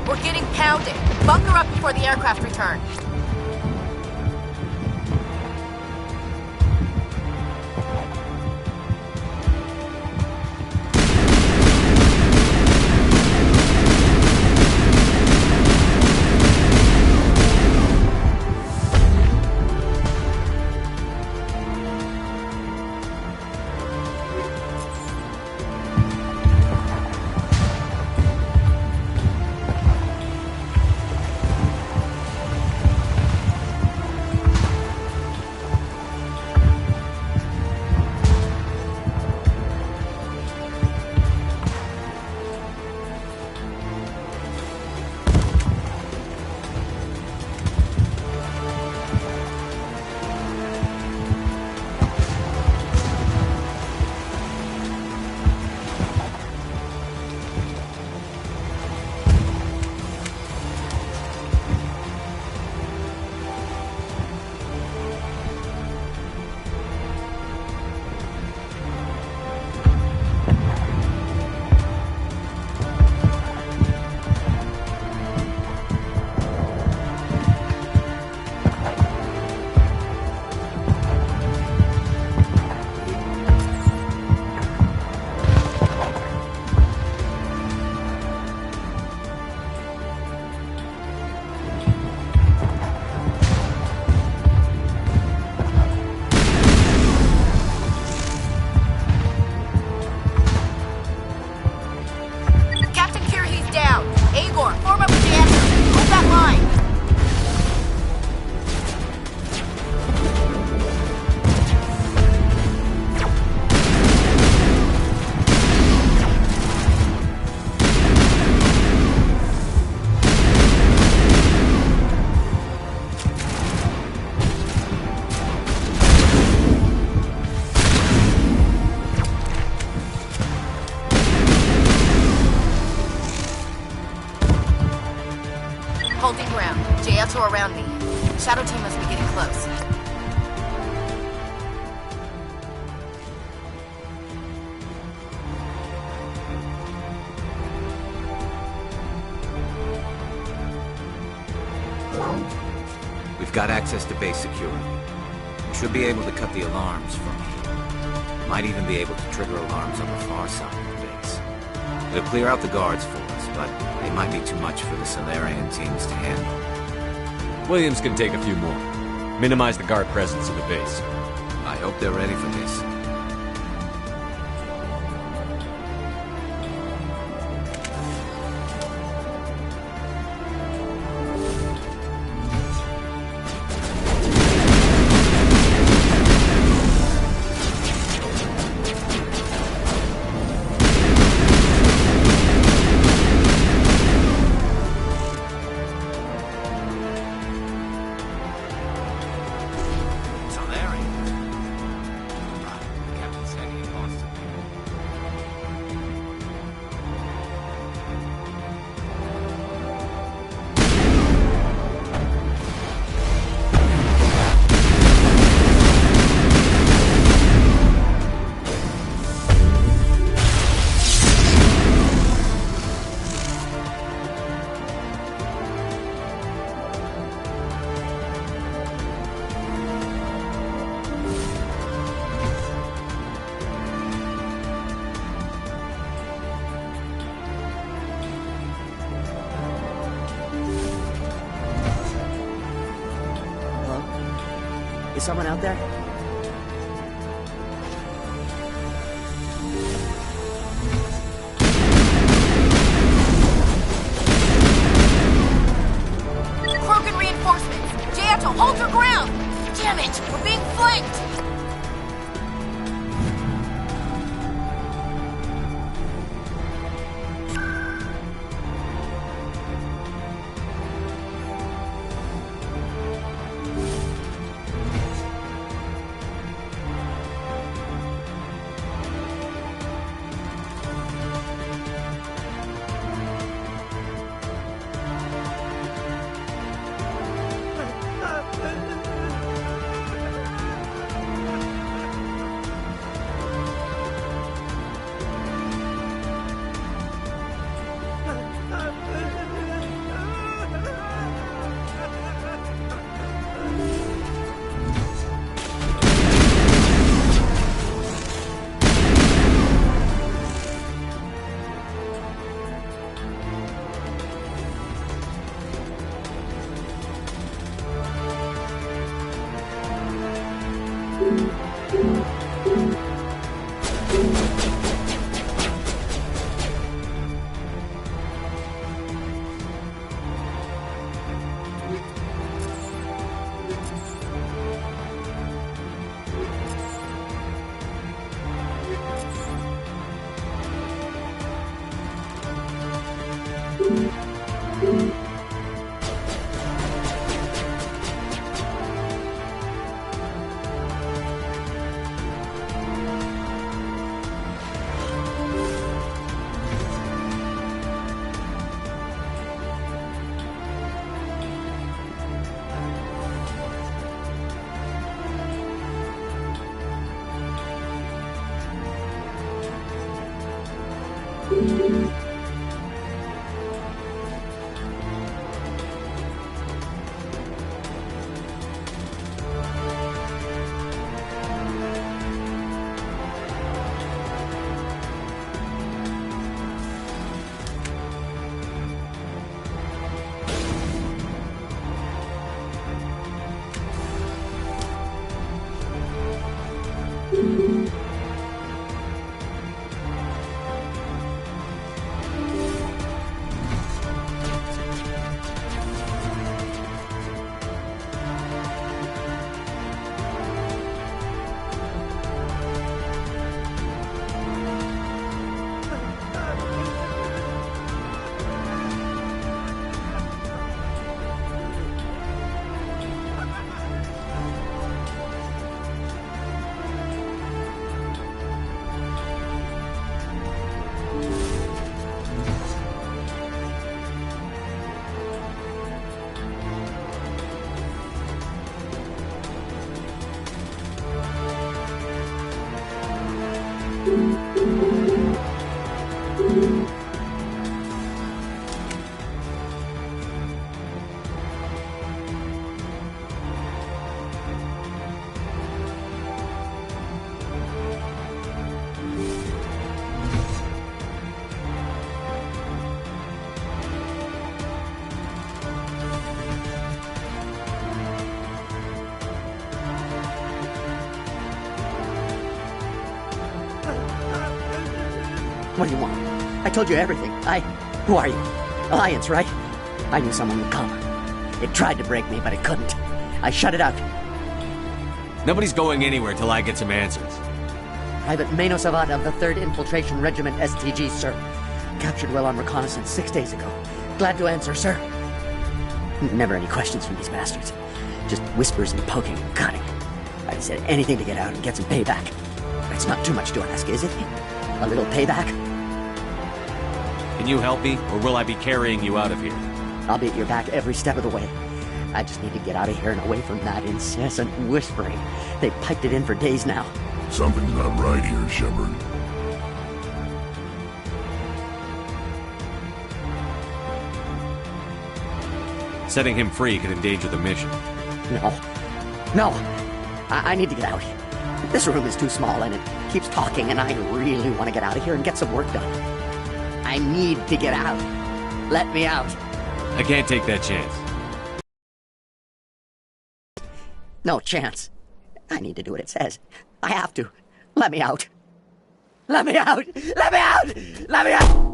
We're getting pounded. Bunker up before the aircraft return. go around me. Shadow Team must be getting close. We've got access to base security. We should be able to cut the alarms from here. Might even be able to trigger alarms on the far side of the base. It'll clear out the guards for us, but they might be too much for the Salarian teams to handle. Williams can take a few more. Minimize the guard presence in the base. I hope they're ready for this. Is someone out there? Krogan reinforcements! Jaeto, hold your ground! Damn it! We're being flanked! What do you want? I told you everything. Who are you? Alliance, right? I knew someone would come. It tried to break me, but it couldn't. I shut it out. Nobody's going anywhere till I get some answers. Private Mano Savat of the 3rd Infiltration Regiment STG, sir. Captured while on reconnaissance 6 days ago. Glad to answer, sir. Never any questions from these bastards. Just whispers and poking and cutting. I said anything to get out and get some payback. It's not too much to ask, is it? A little payback? Can you help me, or will I be carrying you out of here? I'll be at your back every step of the way. I just need to get out of here and away from that incessant whispering. They've piped it in for days now. Something's not right here, Shepard. Setting him free could endanger the mission. No. I need to get out. This room is too small and it keeps talking, and I really want to get out of here and get some work done. I need to get out. Let me out. I can't take that chance. No chance. I need to do what it says. I have to. Let me out. Let me out! Let me out! Let me out!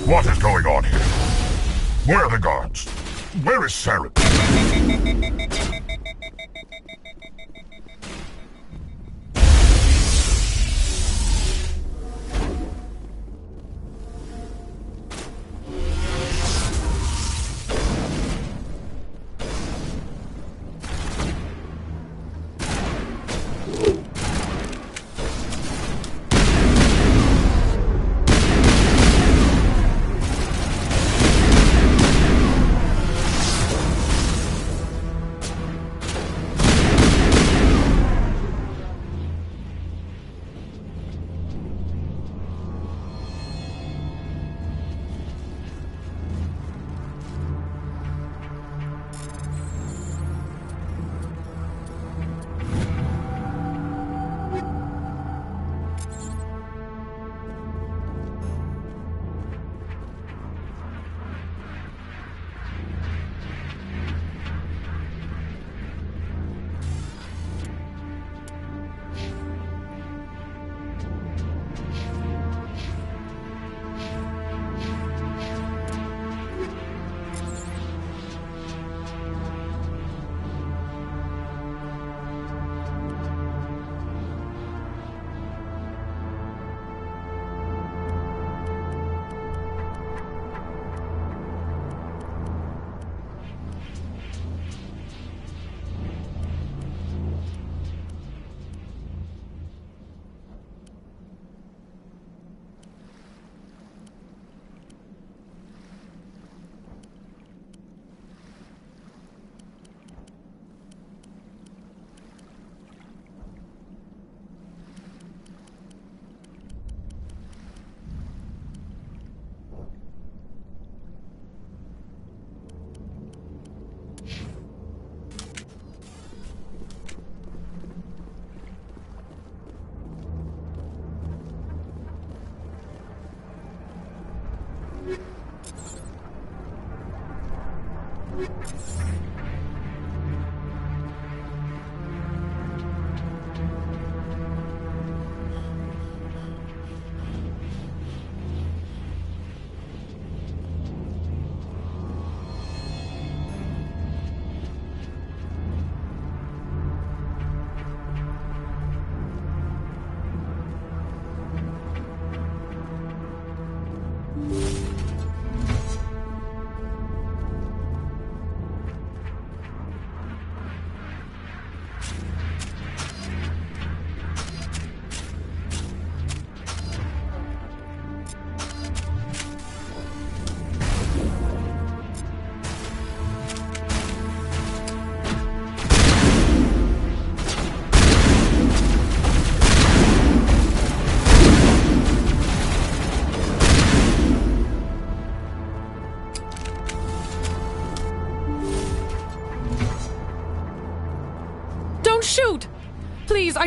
What is going on here? Where are the guards? Where is Saren?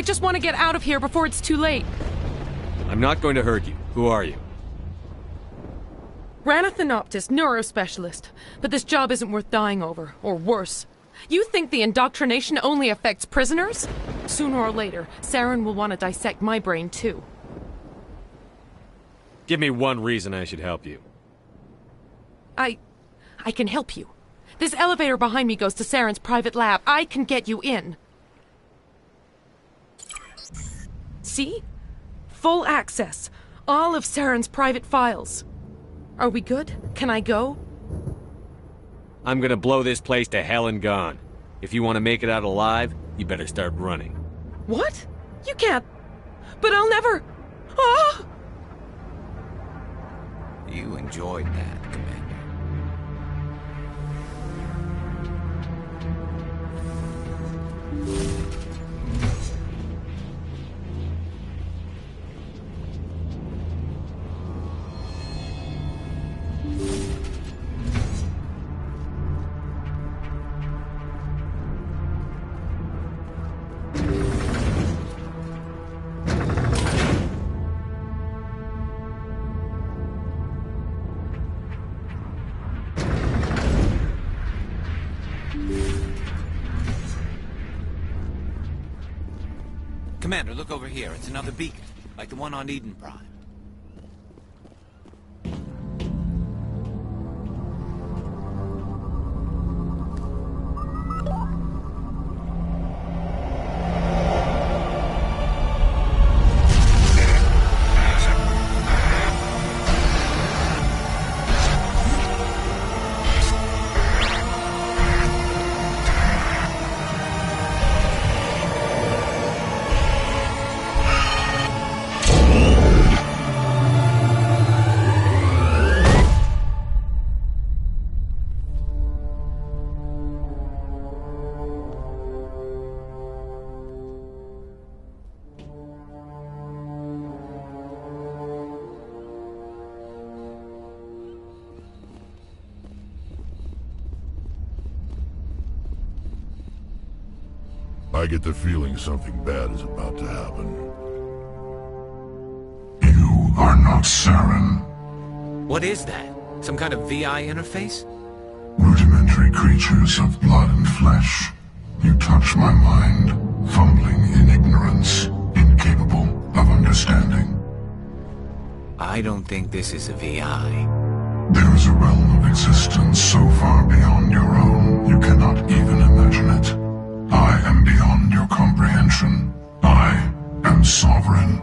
I just want to get out of here before it's too late. I'm not going to hurt you. Who are you? Rana Thanoptis, neurospecialist. But this job isn't worth dying over, or worse. You think the indoctrination only affects prisoners? Sooner or later, Saren will want to dissect my brain too. Give me one reason I should help you. I can help you. This elevator behind me goes to Saren's private lab. I can get you in. See? Full access. All of Saren's private files. Are we good? Can I go? I'm gonna blow this place to hell and gone. If you want to make it out alive, you better start running. What? You can't. But I'll never. Ah! You enjoyed that, Commander. Commander, look over here. It's another beacon, like the one on Eden Prime. I get the feeling something bad is about to happen. You are not Saren. What is that? Some kind of VI interface? Rudimentary creatures of blood and flesh. You touch my mind, fumbling in ignorance, incapable of understanding. I don't think this is a VI. There is a realm of existence so far beyond your own, you cannot even imagine it. I am beyond your comprehension. I am sovereign.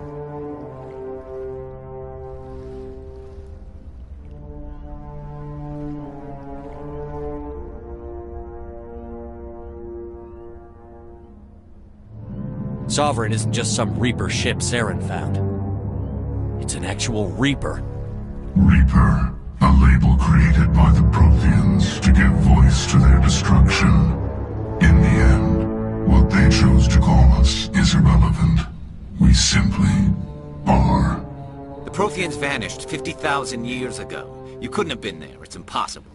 Sovereign isn't just some Reaper ship Saren found. It's an actual Reaper. Reaper, a label created by the Protheans to give voice to their destruction. In the end, what they chose to call us is irrelevant. We simply are. The Protheans vanished 50,000 years ago. You couldn't have been there. It's impossible.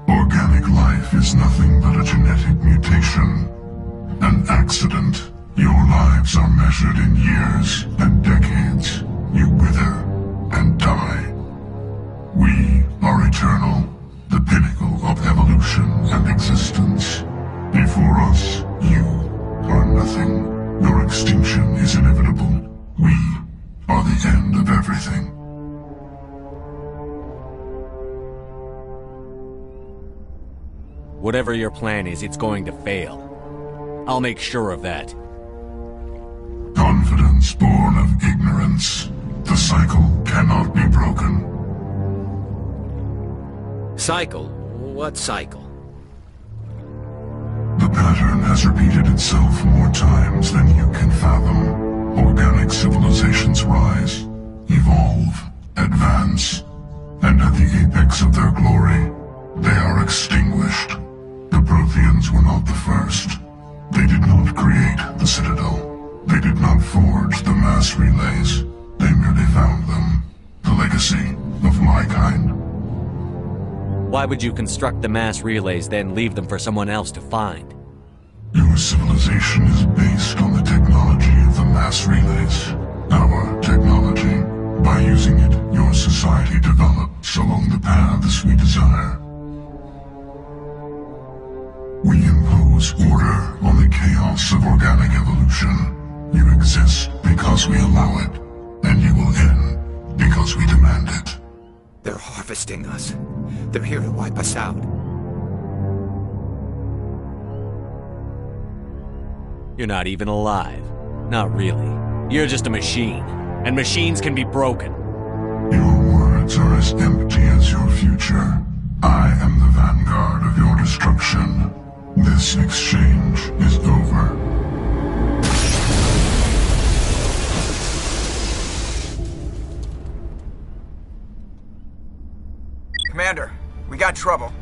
Organic life is nothing but a genetic mutation. An accident. Your lives are measured in years and decades. You wither and die. We are eternal, the pinnacle of evolution and existence. Before us, you are nothing. Your extinction is inevitable. We are the end of everything. Whatever your plan is, it's going to fail. I'll make sure of that. Confidence born of ignorance. The cycle cannot be broken. Cycle? What cycle? The pattern has repeated itself more times than you can fathom. Organic civilizations rise, evolve, advance, and at the apex of their glory, they are extinguished. The Protheans were not the first. They did not create the Citadel. They did not forge the mass relays. They merely found them. The legacy of my kind. Why would you construct the mass relays, then leave them for someone else to find? Your civilization is based on the technology mass relays, our technology. By using it, your society develops along the paths we desire. We impose order on the chaos of organic evolution. You exist because we allow it, and you will end because we demand it. They're harvesting us. They're here to wipe us out. You're not even alive. Not really. You're just a machine. And machines can be broken. Your words are as empty as your future. I am the vanguard of your destruction. This exchange is over. Commander, we got trouble.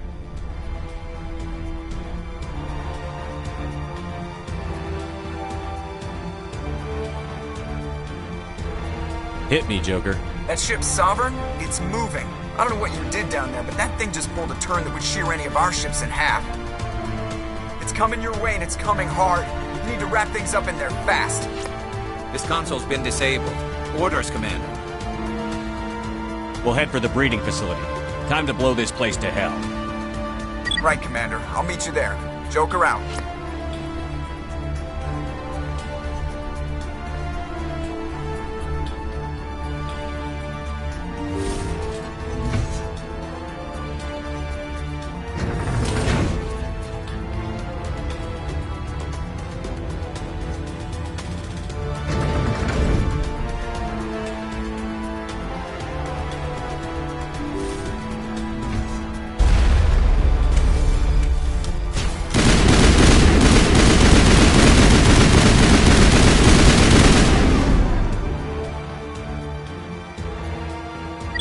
Hit me, Joker. That ship Sovereign? It's moving. I don't know what you did down there, but that thing just pulled a turn that would shear any of our ships in half. It's coming your way and it's coming hard. You need to wrap things up in there fast. This console's been disabled. Orders, Commander. We'll head for the breeding facility. Time to blow this place to hell. Right, Commander. I'll meet you there. Joker out.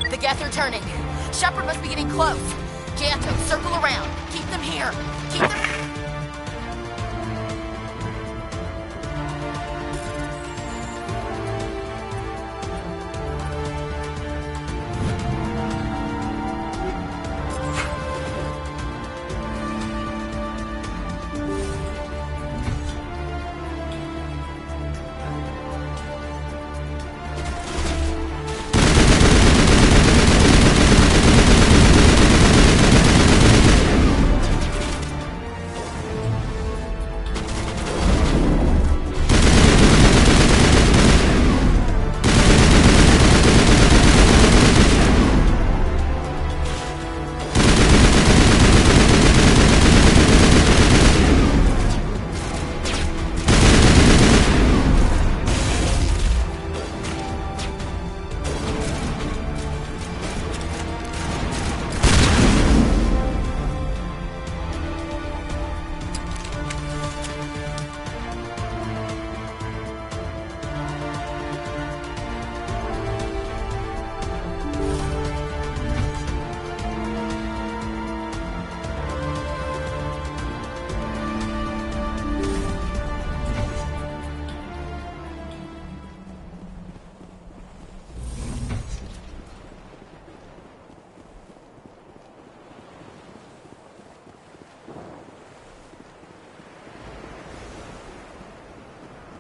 The Geth are turning. Shepard must be getting close. Janto, circle around. Keep them here. Keep them...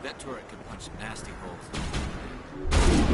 That turret can punch some nasty holes.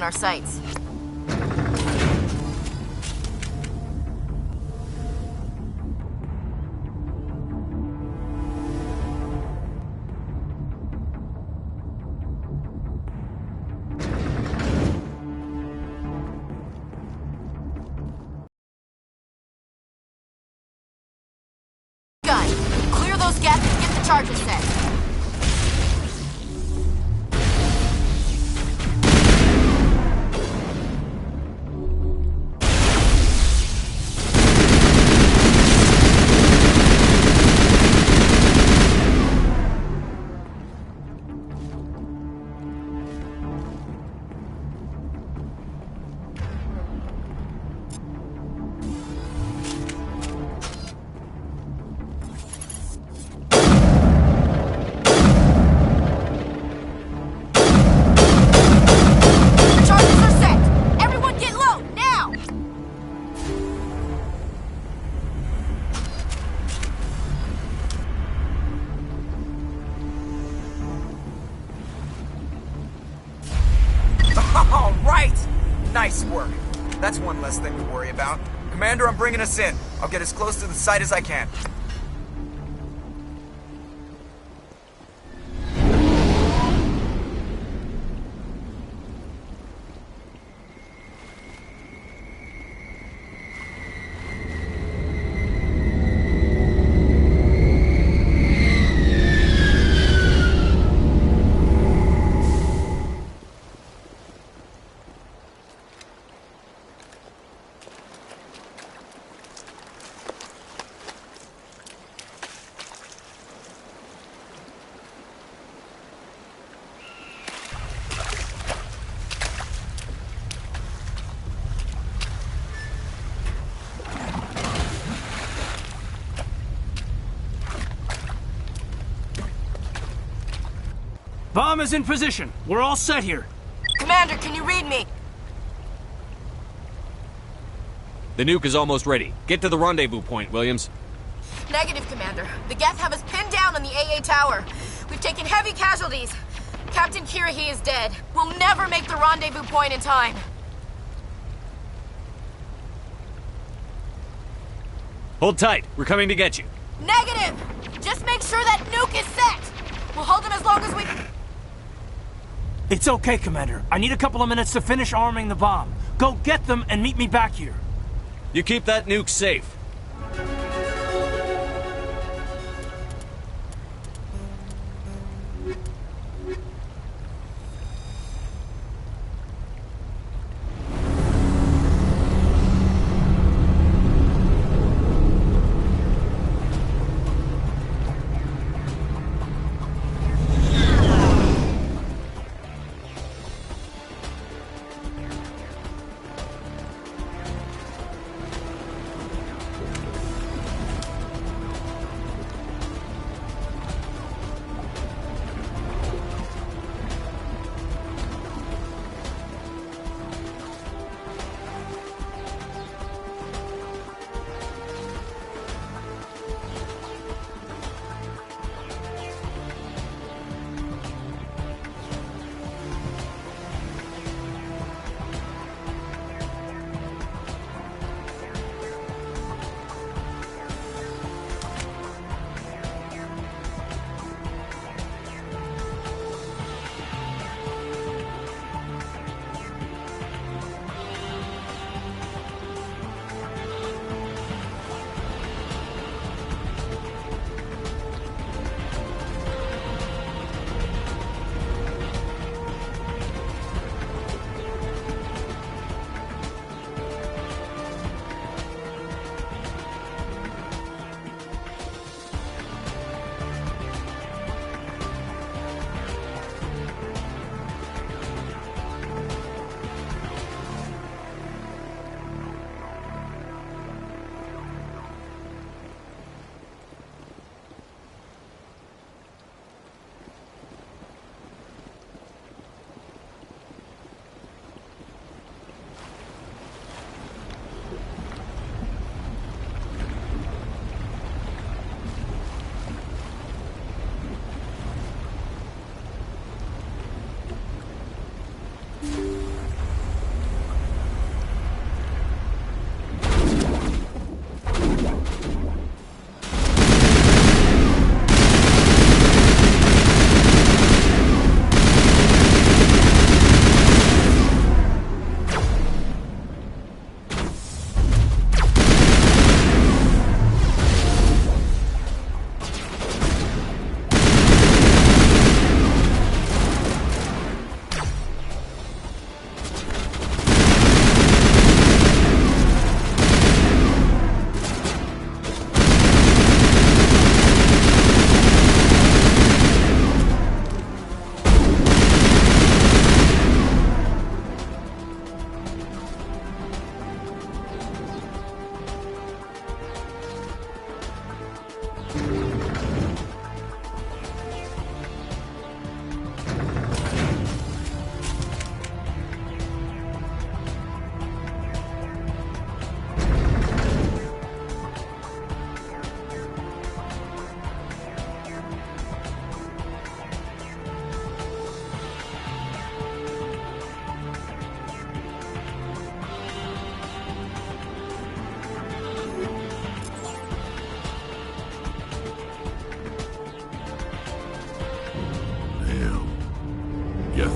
our sights. Gun, clear those gaps and get the charges set. All right! Nice work. That's one less thing to worry about. Commander, I'm bringing us in. I'll get as close to the site as I can. Bomb is in position. We're all set here. Commander, can you read me? The nuke is almost ready. Get to the rendezvous point, Williams. Negative, Commander. The Geth have us pinned down on the AA tower. We've taken heavy casualties. Captain Kirrahe is dead. We'll never make the rendezvous point in time. Hold tight. We're coming to get you. Negative! Just make sure that nuke is set! We'll hold them as long as we... It's okay, Commander. I need a couple of minutes to finish arming the bomb. Go get them and meet me back here. You keep that nuke safe.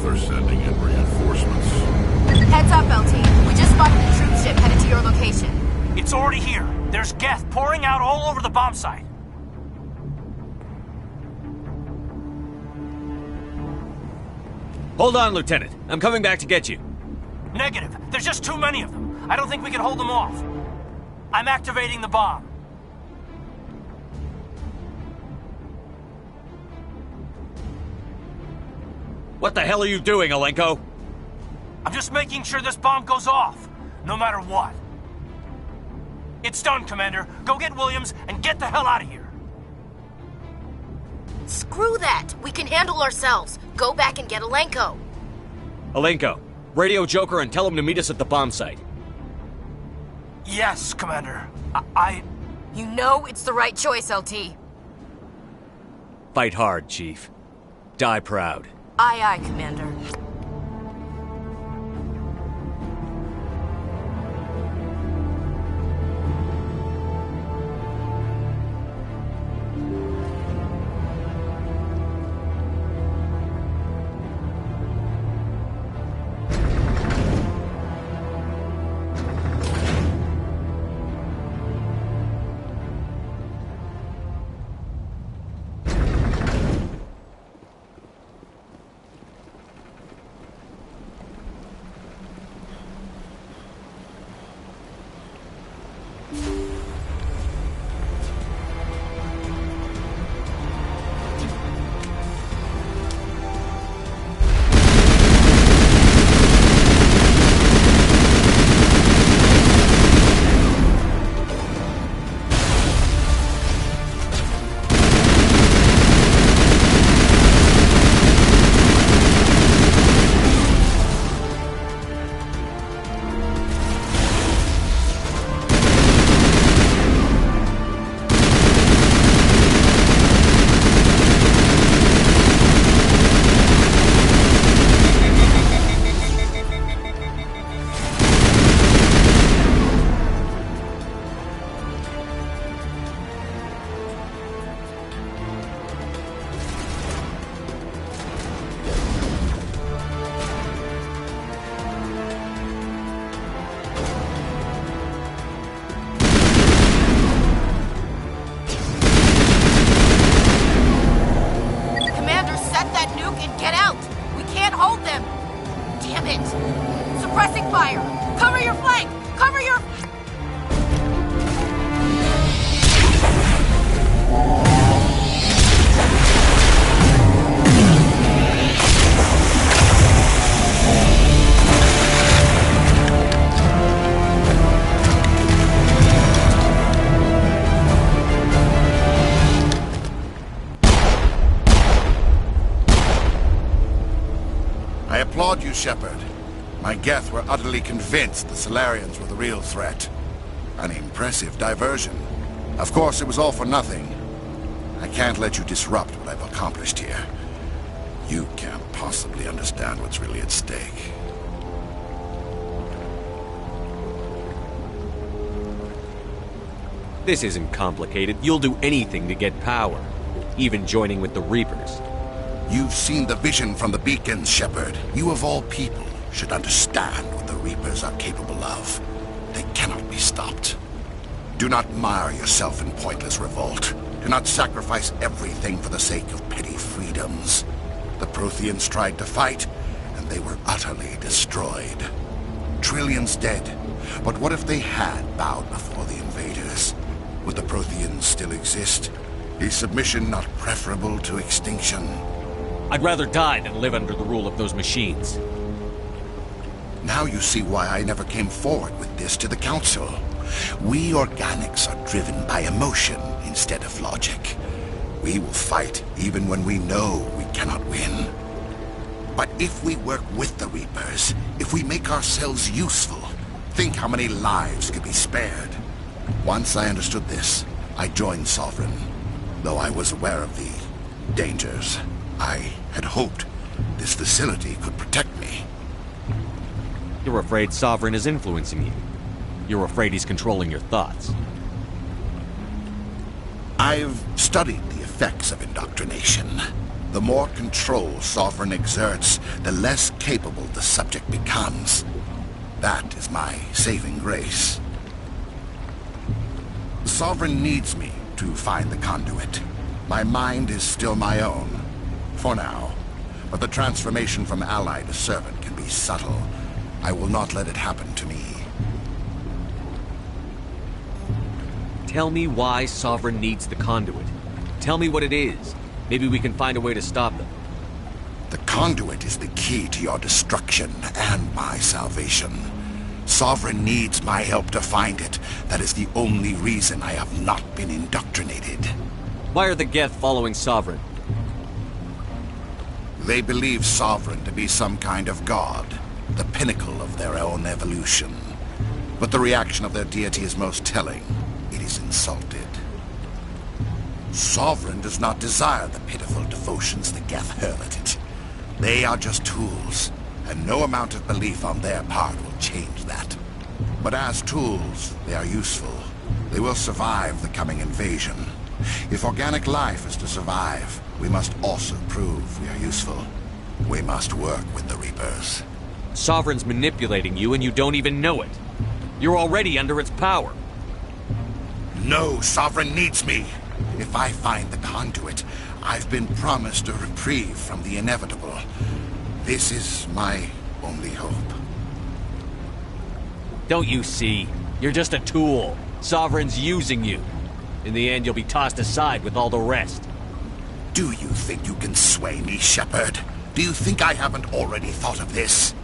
Geth are sending in reinforcements. Heads up, LT. We just spotted a troop ship headed to your location. It's already here. There's Geth pouring out all over the bomb site. Hold on, Lieutenant. I'm coming back to get you. Negative. There's just too many of them. I don't think we can hold them off. I'm activating the bomb. What the hell are you doing, Alenko? I'm just making sure this bomb goes off, no matter what. It's done, Commander. Go get Williams and get the hell out of here. Screw that! We can handle ourselves. Go back and get Alenko. Alenko, radio Joker and tell him to meet us at the bomb site. Yes, Commander. You know it's the right choice, LT. Fight hard, Chief. Die proud. Aye, aye, Commander. Shepard. My Geth were utterly convinced the Salarians were the real threat. An impressive diversion. Of course, it was all for nothing. I can't let you disrupt what I've accomplished here. You can't possibly understand what's really at stake. This isn't complicated. You'll do anything to get power, even joining with the Reapers. You've seen the vision from the beacons, Shepard. You of all people should understand what the Reapers are capable of. They cannot be stopped. Do not mire yourself in pointless revolt. Do not sacrifice everything for the sake of petty freedoms. The Protheans tried to fight, and they were utterly destroyed. Trillions dead. But what if they had bowed before the invaders? Would the Protheans still exist? Is submission not preferable to extinction? I'd rather die than live under the rule of those machines. Now you see why I never came forward with this to the Council. We organics are driven by emotion instead of logic. We will fight even when we know we cannot win. But if we work with the Reapers, if we make ourselves useful, think how many lives could be spared. Once I understood this, I joined Sovereign. Though I was aware of the dangers, I had hoped this facility could protect me. You're afraid Sovereign is influencing you. You're afraid he's controlling your thoughts. I've studied the effects of indoctrination. The more control Sovereign exerts, the less capable the subject becomes. That is my saving grace. Sovereign needs me to find the conduit. My mind is still my own, for now. But the transformation from ally to servant can be subtle. I will not let it happen to me. Tell me why Sovereign needs the conduit. Tell me what it is. Maybe we can find a way to stop them. The conduit is the key to your destruction and my salvation. Sovereign needs my help to find it. That is the only reason I have not been indoctrinated. Why are the Geth following Sovereign? They believe Sovereign to be some kind of god, the pinnacle of their own evolution. But the reaction of their deity is most telling. It is insulted. Sovereign does not desire the pitiful devotions the Geth hurl at it. They are just tools, and no amount of belief on their part will change that. But as tools, they are useful. They will survive the coming invasion. If organic life is to survive, we must also prove we are useful. We must work with the Reapers. Sovereign's manipulating you and you don't even know it. You're already under its power. No, Sovereign needs me. If I find the conduit, I've been promised a reprieve from the inevitable. This is my only hope. Don't you see? You're just a tool. Sovereign's using you. In the end, you'll be tossed aside with all the rest. Do you think you can sway me, Shepard? Do you think I haven't already thought of this?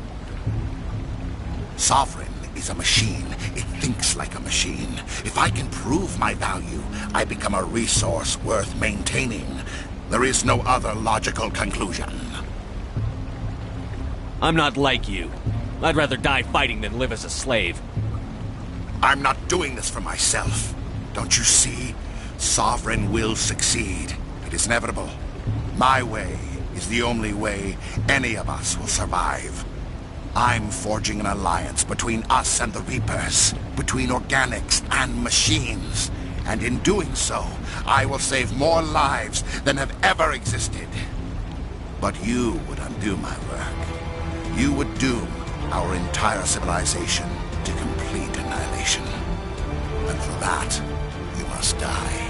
Sovereign is a machine. It thinks like a machine. If I can prove my value, I become a resource worth maintaining. There is no other logical conclusion. I'm not like you. I'd rather die fighting than live as a slave. I'm not doing this for myself. Don't you see? Sovereign will succeed. It is inevitable. My way is the only way any of us will survive. I'm forging an alliance between us and the Reapers, between organics and machines. And in doing so, I will save more lives than have ever existed. But you would undo my work. You would doom our entire civilization to complete annihilation. And for that, you must die.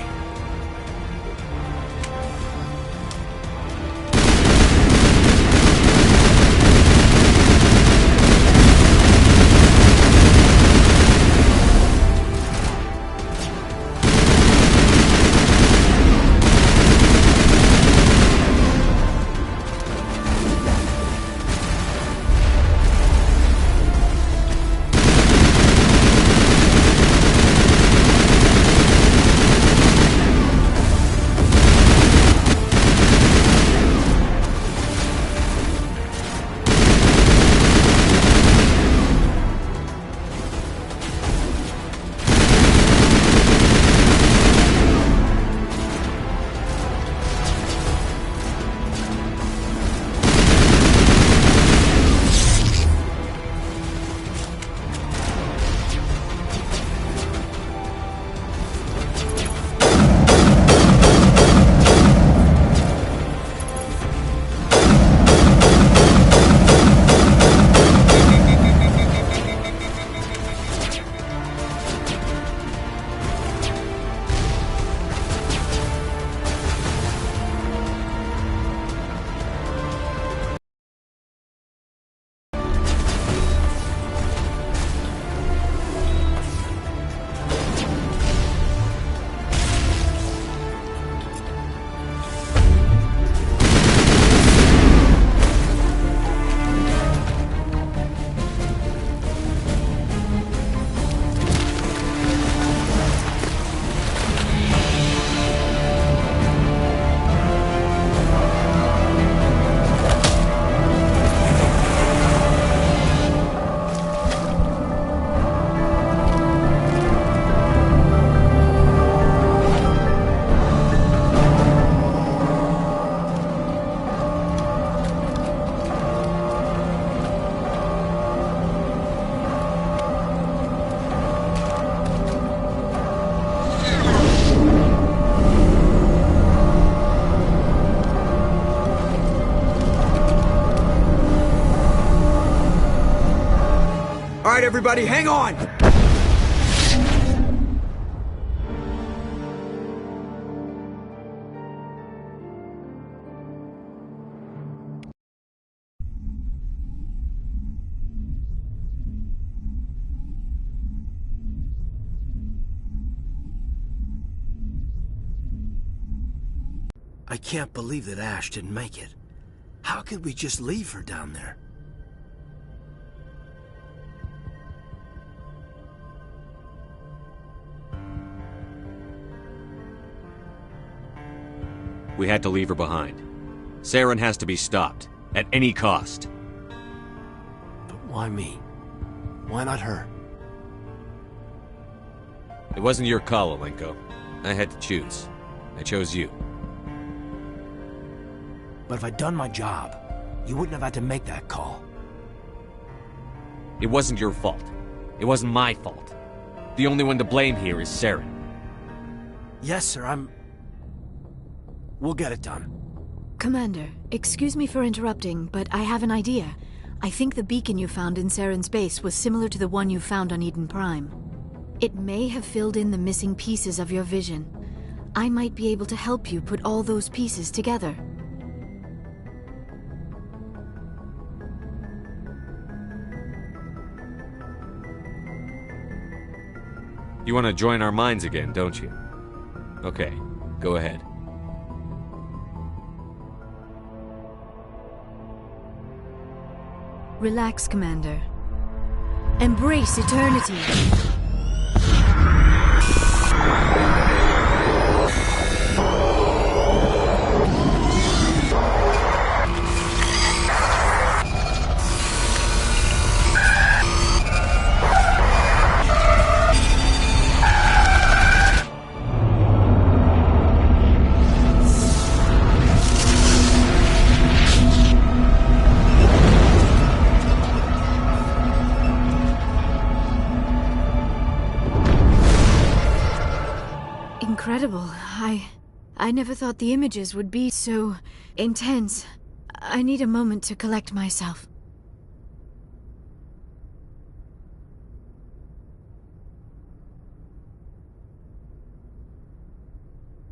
everybody, hang on! I can't believe that Ash didn't make it. How could we just leave her down there? We had to leave her behind. Saren has to be stopped, at any cost. But why me? Why not her? It wasn't your call, Alenko. I had to choose. I chose you. But if I'd done my job, you wouldn't have had to make that call. It wasn't your fault. It wasn't my fault. The only one to blame here is Saren. Yes, sir, We'll get it done. Commander, excuse me for interrupting, but I have an idea. I think the beacon you found in Saren's base was similar to the one you found on Eden Prime. It may have filled in the missing pieces of your vision. I might be able to help you put all those pieces together. You want to join our minds again, don't you? Okay, go ahead. Relax, Commander. Embrace eternity. Incredible. I never thought the images would be so intense. I need a moment to collect myself.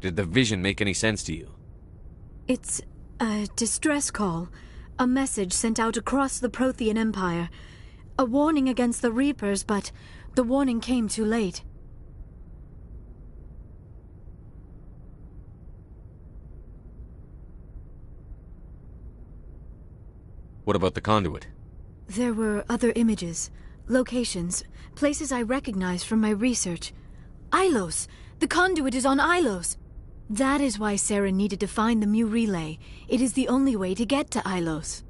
Did the vision make any sense to you? It's a distress call. A message sent out across the Prothean Empire. A warning against the Reapers, but the warning came too late. What about the conduit? There were other images, locations, places I recognized from my research. Ilos! The conduit is on Ilos! That is why Saren needed to find the Mu relay. It is the only way to get to Ilos.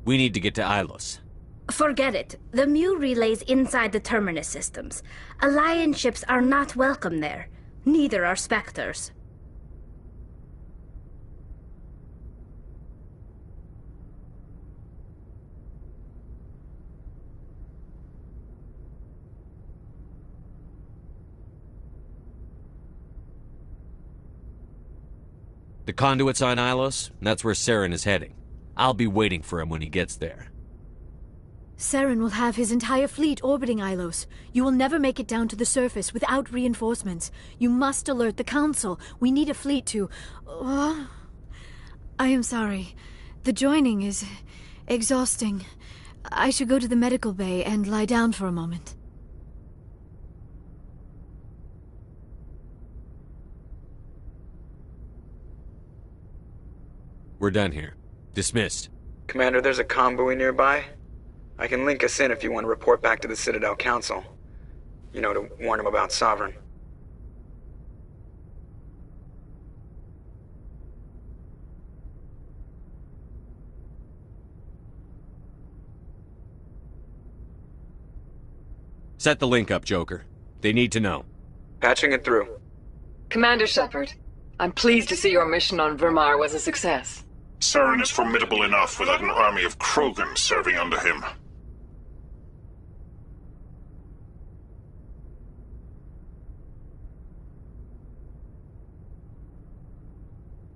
We need to get to Ilos. Forget it. The Mu relay's inside the Terminus systems. Alliance ships are not welcome there. Neither are Spectres. The conduit's on Ilos, and that's where Saren is heading. I'll be waiting for him when he gets there. Saren will have his entire fleet orbiting Ilos. You will never make it down to the surface without reinforcements. You must alert the Council. We need a fleet to... I am sorry. The joining is exhausting. I should go to the medical bay and lie down for a moment. We're done here. Dismissed. Commander, there's a convoy nearby. I can link us in if you want to report back to the Citadel Council. You know, to warn them about Sovereign. Set the link up, Joker. They need to know. Patching it through. Commander Shepard, I'm pleased to see your mission on Vermar was a success. Saren is formidable enough without an army of Krogan serving under him.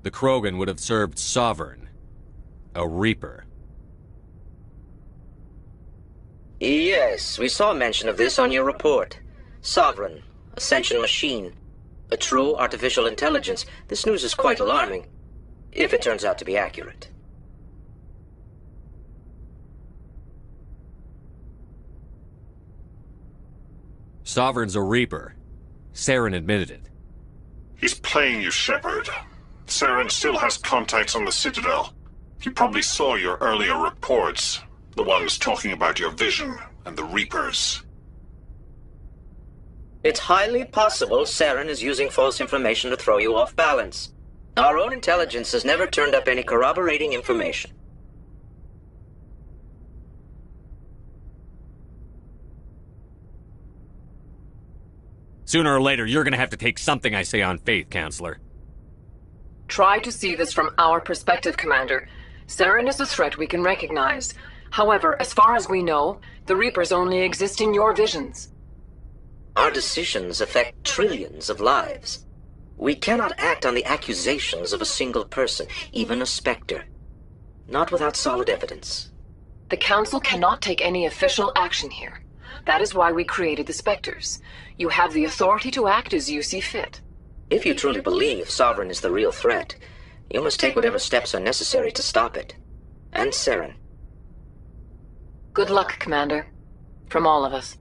the Krogan would have served Sovereign, a Reaper. Yes, we saw mention of this on your report. Sovereign, Ascension machine, a true artificial intelligence. This news is quite alarming, if it turns out to be accurate. Sovereign's a Reaper. Saren admitted it. He's playing you, Shepard. Saren still has contacts on the Citadel. He probably saw your earlier reports. The ones talking about your vision and the Reapers. It's highly possible Saren is using false information to throw you off balance. Our own intelligence has never turned up any corroborating information. Sooner or later, you're gonna have to take something I say on faith, Counselor. Try to see this from our perspective, Commander. Saren is a threat we can recognize. However, as far as we know, the Reapers only exist in your visions. Our decisions affect trillions of lives. We cannot act on the accusations of a single person, even a Spectre. Not without solid evidence. The Council cannot take any official action here. That is why we created the Spectres. You have the authority to act as you see fit. If you truly believe Sovereign is the real threat, you must take whatever steps are necessary to stop it. And Saren. Good luck, Commander. From all of us.